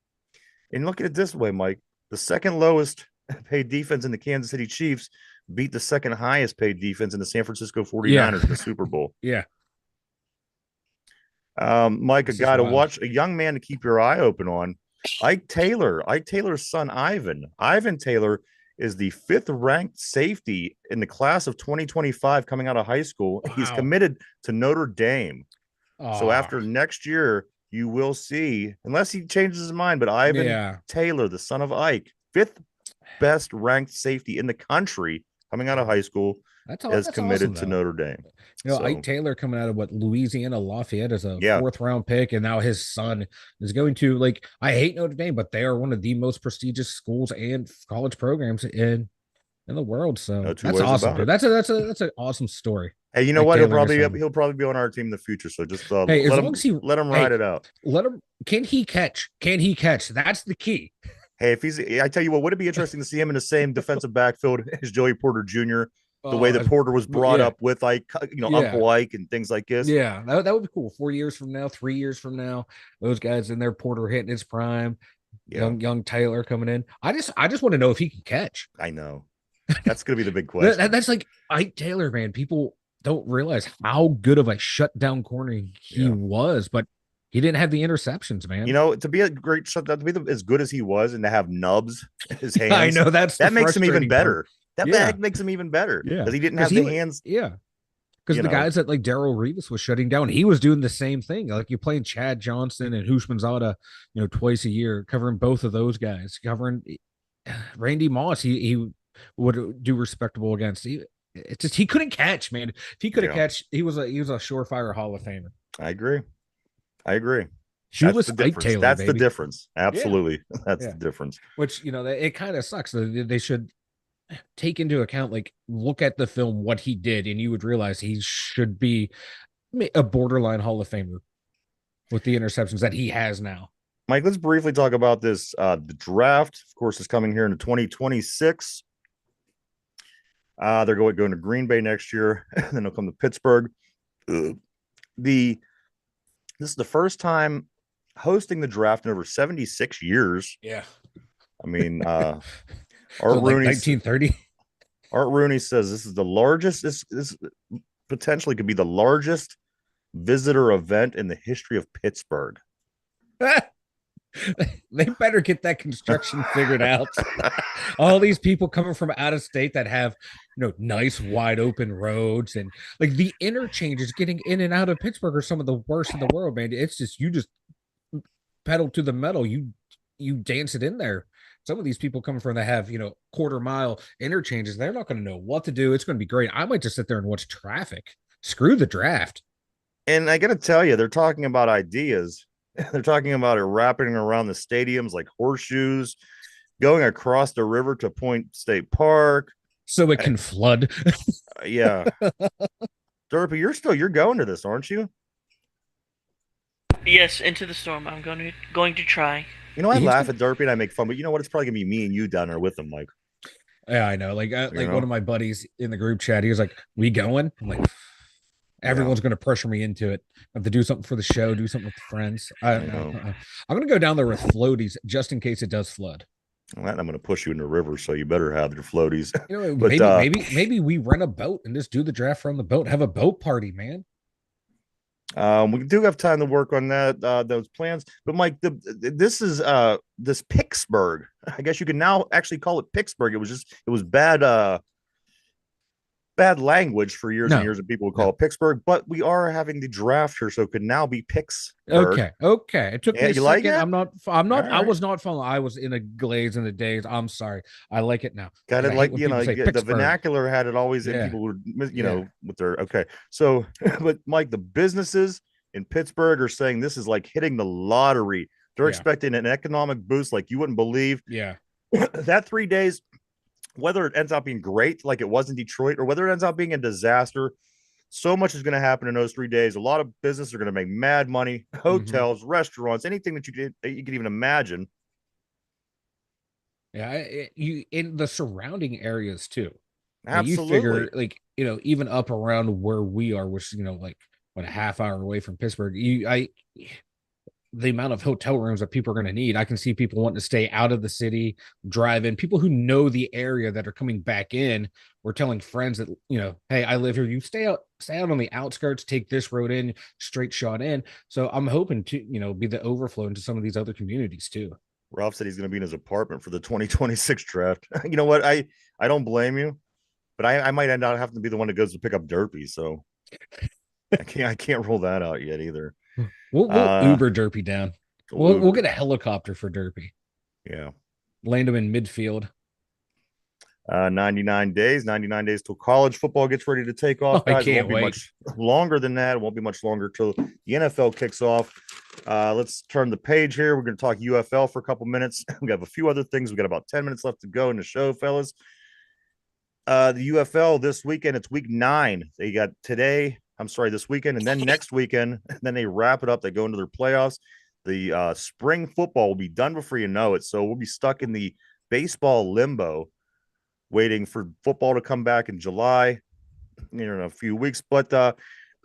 And look at it this way, Mike. The second lowest paid defense in the Kansas City Chiefs beat the second highest paid defense in the San Francisco 49ers in the Super Bowl. Yeah. Mike, a guy to watch, a young man to keep your eye open on. Ike Taylor's son, Ivan. Ivan Taylor is the 5th ranked safety in the class of 2025 coming out of high school. Wow. He's committed to Notre Dame. So after next year, you will see, unless he changes his mind, but Ivan Taylor, the son of Ike, 5th best ranked safety in the country coming out of high school, is committed to Notre Dame. Ike Taylor coming out of Louisiana Lafayette as a 4th round pick, and now his son is going to, I hate Notre Dame, but they are one of the most prestigious schools and college programs in the world. So that's awesome, dude. That's an awesome story. Hey, you know what? He'll probably be on our team in the future. So just let him ride it out. Can he catch? Can he catch? That's the key. Hey, I tell you what, would it be interesting to see him in the same defensive backfield as Joey Porter Jr., the way that Porter was brought up with, Uncle Ike and things like this. Yeah, that would be cool. 4 years from now, 3 years from now, those guys in there, Porter hitting his prime, young Taylor coming in. I just want to know if he can catch. I know. That's going to be the big question. That's like Ike Taylor, man. People don't realize how good of a shutdown corner he was, but he didn't have the interceptions, man. To be a great shutdown, to be as good as he was, and to have nubs in his hands. I know that makes him even better. That makes him even better. Yeah, because he didn't have the hands. Yeah, because the guys that Darrelle Revis was shutting down, he was doing the same thing. Like you're playing Chad Johnson and Hushmanzada, twice a year, covering both of those guys, covering Randy Moss. He would do respectable against. It's just he couldn't catch, man. If he could have catch, he was a surefire Hall of Famer. I agree. That's the difference. Taylor, that's the difference. Absolutely. Yeah. That's the difference. Which, it kind of sucks. They should take into account, look at the film, what he did, and you would realize he should be a borderline Hall of Famer with the interceptions that he has now. Mike, let's briefly talk about this. The draft, of course, is coming here in 2026. They're going to Green Bay next year, and then they'll come to Pittsburgh. This is the first time hosting the draft in over 76 years. Yeah. I mean, Art Rooney, 1930. Art Rooney says this is the largest. This potentially could be the largest visitor event in the history of Pittsburgh. They better get that construction figured out. All these people coming from out of state that have, nice wide open roads, and the interchanges getting in and out of Pittsburgh are some of the worst in the world, man. It's just, you just pedal to the metal. You dance it in there. Some of these people coming from that have, quarter mile interchanges, they're not going to know what to do. It's going to be great. I might just sit there and watch traffic. Screw the draft. And I got to tell you, they're talking about ideas. They're talking about it wrapping around the stadiums like horseshoes, going across the river to Point State Park. So it can flood. Yeah. Derpy, you're going to this, aren't you? Yes, into the storm. I'm going to try. I laugh at Derpy and I make fun, but you know what? It's probably gonna be me and you down there with him, Mike. Yeah, I know. One of my buddies in the group chat, he was like, "We going?" I'm like, everyone's gonna pressure me into it. I have to do something for the show, do something with friends. I don't know. I'm gonna go down there with floaties just in case it does flood. Well, I'm gonna push you in the river, so you better have your floaties. But, maybe we rent a boat and just do the draft from the boat. Have a boat party, man. We do have time to work on those plans, but Mike, this is this Pittsburgh. I guess you can now actually call it Pittsburgh. It was bad. bad language for years and No, years, and people would call no. it Pittsburgh, but we are having the draft here, so it could now be Pittsburgh. Okay, okay. It took Yeah, me a you like second. it? All I right. was not following. I was in a glaze in the days. I'm sorry. I like it now Kind because of I hate like, when people say the Pittsburgh. vernacular had it always, and Yeah, people would, yeah, with their, okay. So, but Mike, the businesses in Pittsburgh are saying this is like hitting the lottery. They're yeah, expecting an economic boost like you wouldn't believe. yeah. That 3 days, whether it ends up being great like it was in Detroit or whether it ends up being a disaster, so much is going to happen in those 3 days. A lot of businesses are going to make mad money. Hmm. Hotels, restaurants, anything that you could even imagine. Yeah, you in the surrounding areas too. You figure Absolutely. like even up around where we are, which like what a half hour away from Pittsburgh. The amount of hotel rooms that people are going to need. I can see people wanting to stay out of the city, drive in. People who know the area that are coming back in. We're telling friends that hey, I live here. You stay out on the outskirts. Take this road in, straight shot in. So I'm hoping to be the overflow into some of these other communities too. Ralph said he's going to be in his apartment for the 2026 draft. You know what? I don't blame you, but I might end up having to be the one that goes to pick up Derpy. So I can't rule that out yet either. We'll Uh, Uber Derpy down. We'll Uber. get a helicopter for Derpy. Yeah. Land him in midfield. 99 days, 99 days till college football gets ready to take Oh, off, I guys. It can't won't be wait. much longer than that. It won't be much longer till the NFL kicks off. Let's turn the page here. We're going to talk UFL for a couple minutes. We have a few other things. We got about 10 minutes left to go in the show, fellas. The UFL this weekend, it's week 9. They got today, I'm sorry, this weekend, and then next weekend, and then they wrap it up. They go into their playoffs. The spring football will be done before you know it. So we'll be stuck in the baseball limbo, waiting for football to come back in July, in a few weeks. But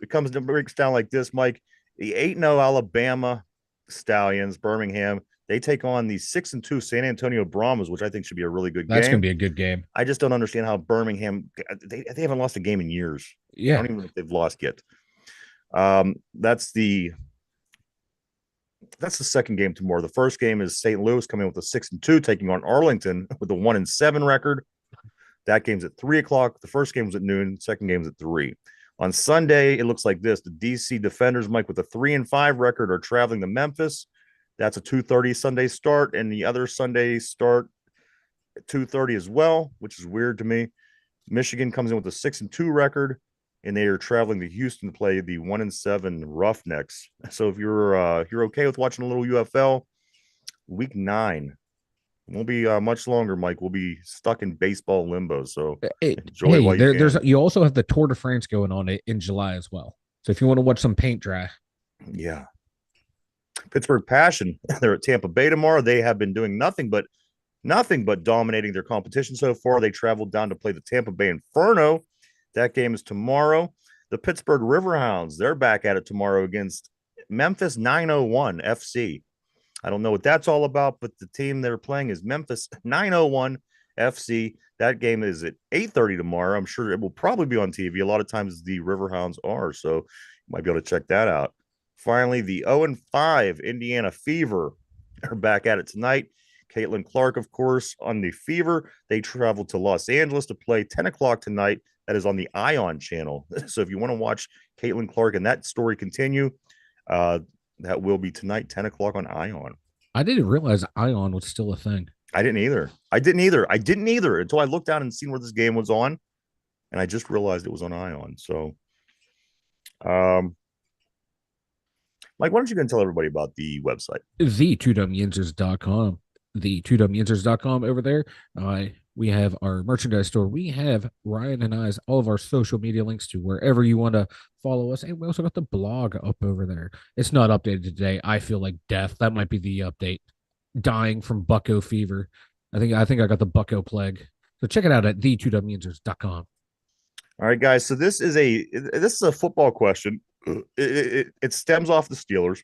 it breaks down like this, Mike. The 8-0 Alabama Stallions, Birmingham, they take on the 6-2 San Antonio Brahmas, which I think should be a really good That's gonna game. be a good game. I just don't understand how Birmingham they haven't lost a game in years. I Yeah, don't even know if they've lost yet. That's the second game tomorrow. The first game is St. Louis coming with a 6-2, taking on Arlington with a 1-7 record. That game's at 3 o'clock. The first game was at noon. Second game's at 3. On Sunday, it looks like this: the DC Defenders, Mike, with a 3-5 record, are traveling to Memphis. That's a 2:30 Sunday start, and the other Sunday start at 2:30 as well, which is weird to me. Michigan comes in with a 6-2 record, and they are traveling to Houston to play the 1-7 Roughnecks. So if you're okay with watching a little UFL, week 9 won't be much longer, Mike. We'll be stuck in baseball limbo. So enjoy hey, while you there's can. you also have the Tour de France going on in July as well. So if you want to watch some paint dry, Yeah. Pittsburgh Passion. They're at Tampa Bay tomorrow. They have been doing nothing but dominating their competition so far. They traveled down to play the Tampa Bay Inferno. That game is tomorrow. The Pittsburgh Riverhounds, they're back at it tomorrow against Memphis 901 FC. I don't know what that's all about, but the team they're playing is Memphis 901 FC. That game is at 8:30 tomorrow. I'm sure it will probably be on TV. A lot of times the Riverhounds are, so you might be able to check that out. Finally, the 0-5 Indiana Fever are back at it tonight. Caitlin Clark, of course, on the Fever. They traveled to Los Angeles to play 10 o'clock tonight. That is on the Ion channel. So if you want to watch Caitlin Clark and that story continue, uh, that will be tonight, 10 o'clock on Ion. I didn't realize Ion was still a thing. I didn't either. I didn't either until I looked down and seen where this game was on, and I just realized it was on Ion. So, um, Mike, why don't you go and tell everybody about the website? The 2dumyinzers.com. The 2dumyinzers.com over there. We have our merchandise store. We have Ryan and I's all of our social media links to wherever you want to follow us. And we also got the blog up over there. It's not updated today. I feel like death. That might be the update. Dying from bucko fever. I think I got the bucko plague. So check it out at the2dumyinzers.com. All right, guys. So this is a football question. It stems off the Steelers.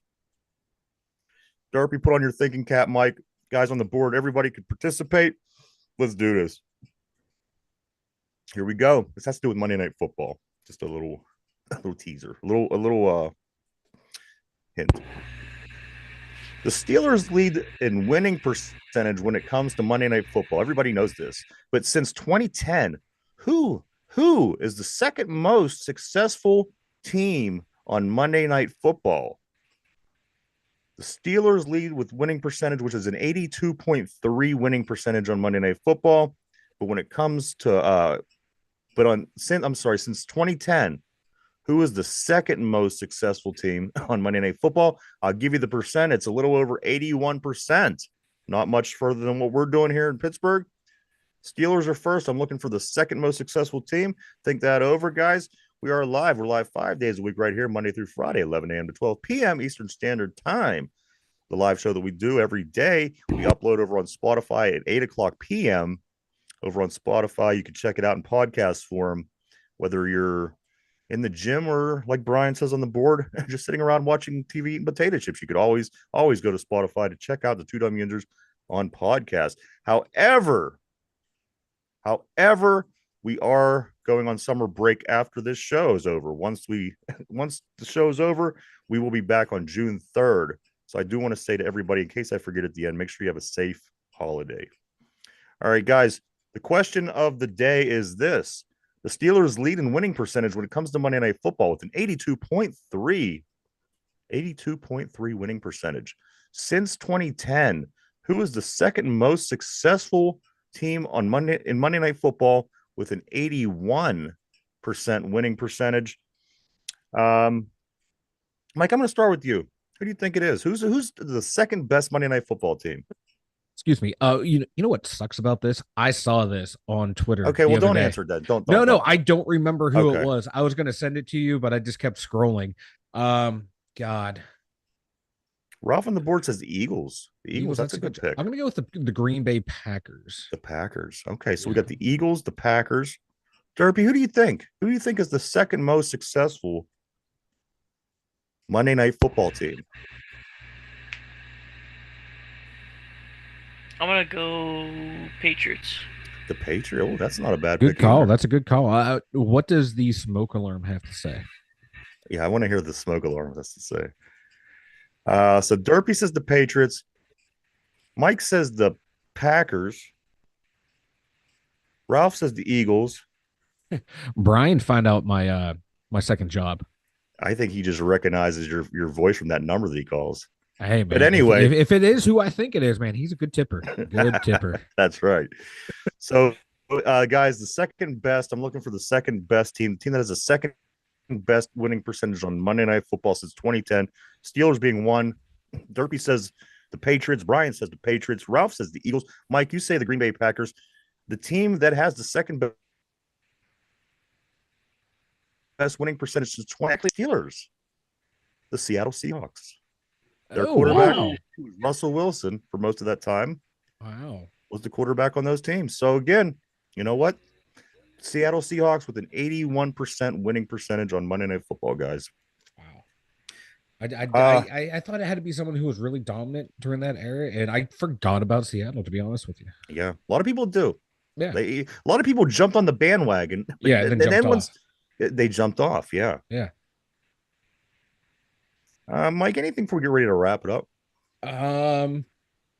Derpy, put on your thinking cap, Mike. Guys on the board, everybody could participate. Let's do this. Here we go. This has to do with Monday Night Football. Just a little teaser, a little hint. The Steelers lead in winning percentage when it comes to Monday Night Football. Everybody knows this. But since 2010, who Who is the second most successful team on Monday Night Football? The Steelers lead with winning percentage, which is an 82.3 winning percentage on Monday Night Football. But when it comes to, since 2010, who is the second most successful team on Monday Night Football? I'll give you the percent. It's a little over 81%. Not much further than what we're doing here in Pittsburgh. Steelers are first. I'm looking for the second most successful team. Think that over, guys. We are live. We're live 5 days a week right here, Monday through Friday, 11 a.m. to 12 p.m. Eastern Standard Time. The live show that we do every day, we upload over on Spotify at 8 o'clock p.m. Over on Spotify, you can check it out in podcast form, whether you're in the gym or, like Brian says on the board, just sitting around watching TV eating potato chips. You could always go to Spotify to check out the Two Dum Yinzers on podcast. However, we are going on summer break after this show is over. Once the show is over, we will be back on June 3rd. So I do want to say to everybody, in case I forget at the end, make sure you have a safe holiday. All right, guys, the question of the day is this. The Steelers lead in winning percentage when it comes to Monday Night Football with an 82.3 winning percentage. Since 2010, who is the second most successful team on Monday Night Football with an 81% winning percentage? Mike, I'm going to start with you. Who do you think it is? Who's the second best Monday Night Football team? Excuse me. You know what sucks about this? I saw this on Twitter. Okay, well, don't answer that. Don't. No, I don't remember who it was. I was going to send it to you, but I just kept scrolling. God. Ralph on the board says the Eagles. The Eagles, that's a good pick. I'm going to go with the Green Bay Packers. The Packers. Okay, so we got the Eagles, the Packers. Derpy, who do you think? Who do you think is the second most successful Monday Night Football team? I'm gonna go Patriots. The Patriots. Oh, that's not a bad good pick. Call. Either. That's a good call. What does the smoke alarm have to say? Yeah, I want to hear the smoke alarm has to say. So Derpy says the Patriots. Mike says the Packers. Ralph says the Eagles. Brian, find out my my second job. I think he just recognizes your voice from that number that he calls. Hey, man. But anyway, if it is who I think it is, man, he's a good tipper. Good tipper. That's right. So, guys, the second best, I'm looking for the second best team, the team that has the second best winning percentage on Monday Night Football since 2010. Steelers being one. Derpy says the Patriots. Brian says the Patriots. Ralph says the Eagles. Mike, you say the Green Bay Packers. The team that has the second best winning percentage since 20 Steelers, the Seattle Seahawks. Their quarterback was Russell Wilson for most of that time. Wow. Was the quarterback on those teams. So again, you know what? Seattle Seahawks with an 81% winning percentage on Monday Night Football, guys. Wow. I thought it had to be someone who was really dominant during that era, and I forgot about Seattle, to be honest with you. Yeah, a lot of people do. Yeah, a lot of people jumped on the bandwagon. Yeah, and then once they jumped off. Yeah. Mike, anything before we get ready to wrap it up?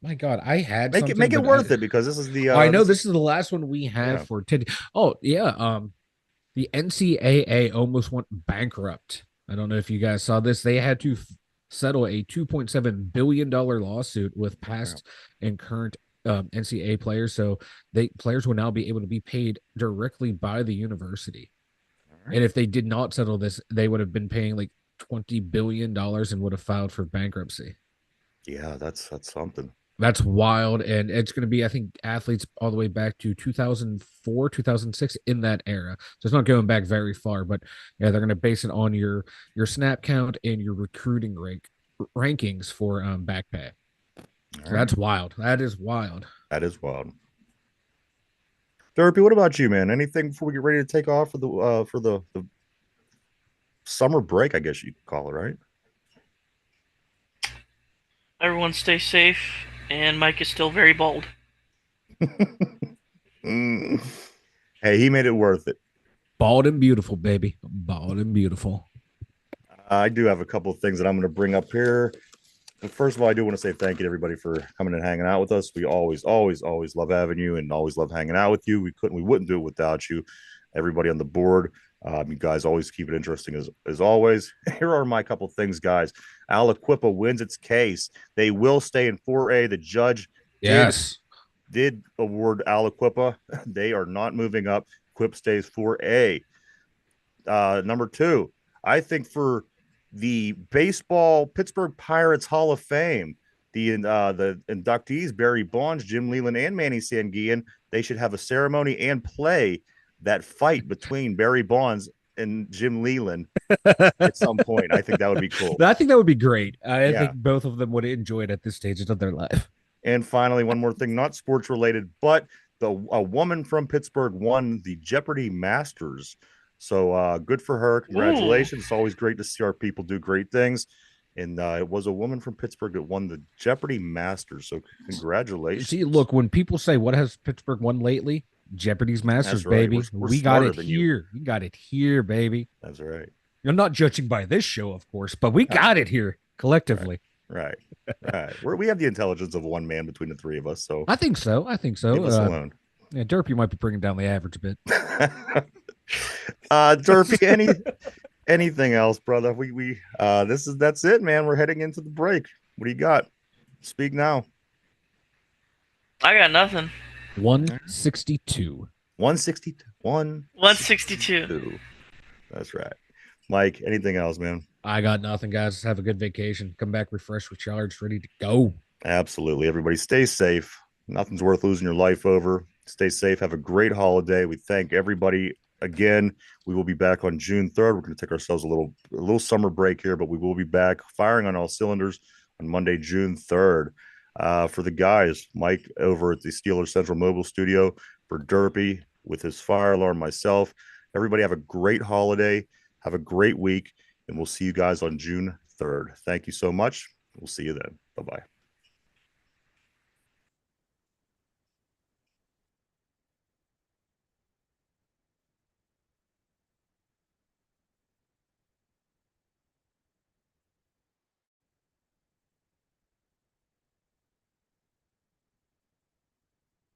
My God, I had make it worth it because this is the. I know this is the last one we had for today. Oh yeah, the NCAA almost went bankrupt. I don't know if you guys saw this. They had to settle a $2.7 billion lawsuit with past and current NCAA players, so players will now be able to be paid directly by the university. Right. And if they did not settle this, they would have been paying like $20 billion and would have filed for bankruptcy. Yeah, that's something. That's wild. And it's going to be, I think, athletes all the way back to 2004, 2006 in that era. So it's not going back very far, but yeah, they're going to base it on your snap count and your recruiting rankings for back pay. So that's wild. That is wild. That is wild. Derpy, what about you, man? Anything before we get ready to take off for the summer break, I guess you could call it, right? Everyone stay safe, and Mike is still very bald. Hey, he made it worth it. Bald and beautiful, baby. Bald and beautiful. I do have a couple of things that I'm going to bring up here. But first of all, I do want to say thank you to everybody for coming and hanging out with us. We always love having you and always love hanging out with you. We wouldn't do it without you. everybody on the board. You guys always keep it interesting as always. Here are my couple things, guys. Aliquippa wins its case. They will stay in 4A. The judge Yes. did award Aliquippa. They are not moving up. Quip stays 4A. Number two, I think for the baseball Pittsburgh Pirates Hall of Fame, the inductees Barry Bonds, Jim Leland, and Manny Sanguillen, they should have a ceremony and play that fight between Barry Bonds and Jim Leland at some point. I think that would be cool. I think that would be great. I Yeah. think both of them would enjoy it at this stage of their life. And finally, one more thing, not sports related, but a woman from Pittsburgh won the Jeopardy Masters. So good for her. Congratulations. It's always great to see our people do great things. And it was a woman from Pittsburgh that won the Jeopardy Masters. So congratulations. See, look, when people say what has Pittsburgh won lately, Jeopardy's Masters, right. baby. We're we got it smarter than here. We got it here, baby. That's right. You're not judging by this show, of course, but we got it here collectively. Right. We have the intelligence of one man between the three of us. So I think so. leave us alone. Yeah, Derpy might be bringing down the average a bit. Derpy, anything else, brother? That's it, man. We're heading into the break. What do you got? Speak now. I got nothing. 162. 162. 162. That's right. Mike, anything else, man? I got nothing, guys. Have a good vacation. Come back refreshed, recharged, ready to go. Absolutely. Everybody stay safe. Nothing's worth losing your life over. Stay safe. Have a great holiday. We thank everybody again. We will be back on June 3rd. We're going to take ourselves a little summer break here, but we will be back firing on all cylinders on Monday, June 3rd. For the guys, Mike over at the Steelers Central Mobile Studio, for Derpy with his fire alarm, myself. Everybody have a great holiday. Have a great week, and we'll see you guys on June 3rd. Thank you so much. We'll see you then. Bye-bye.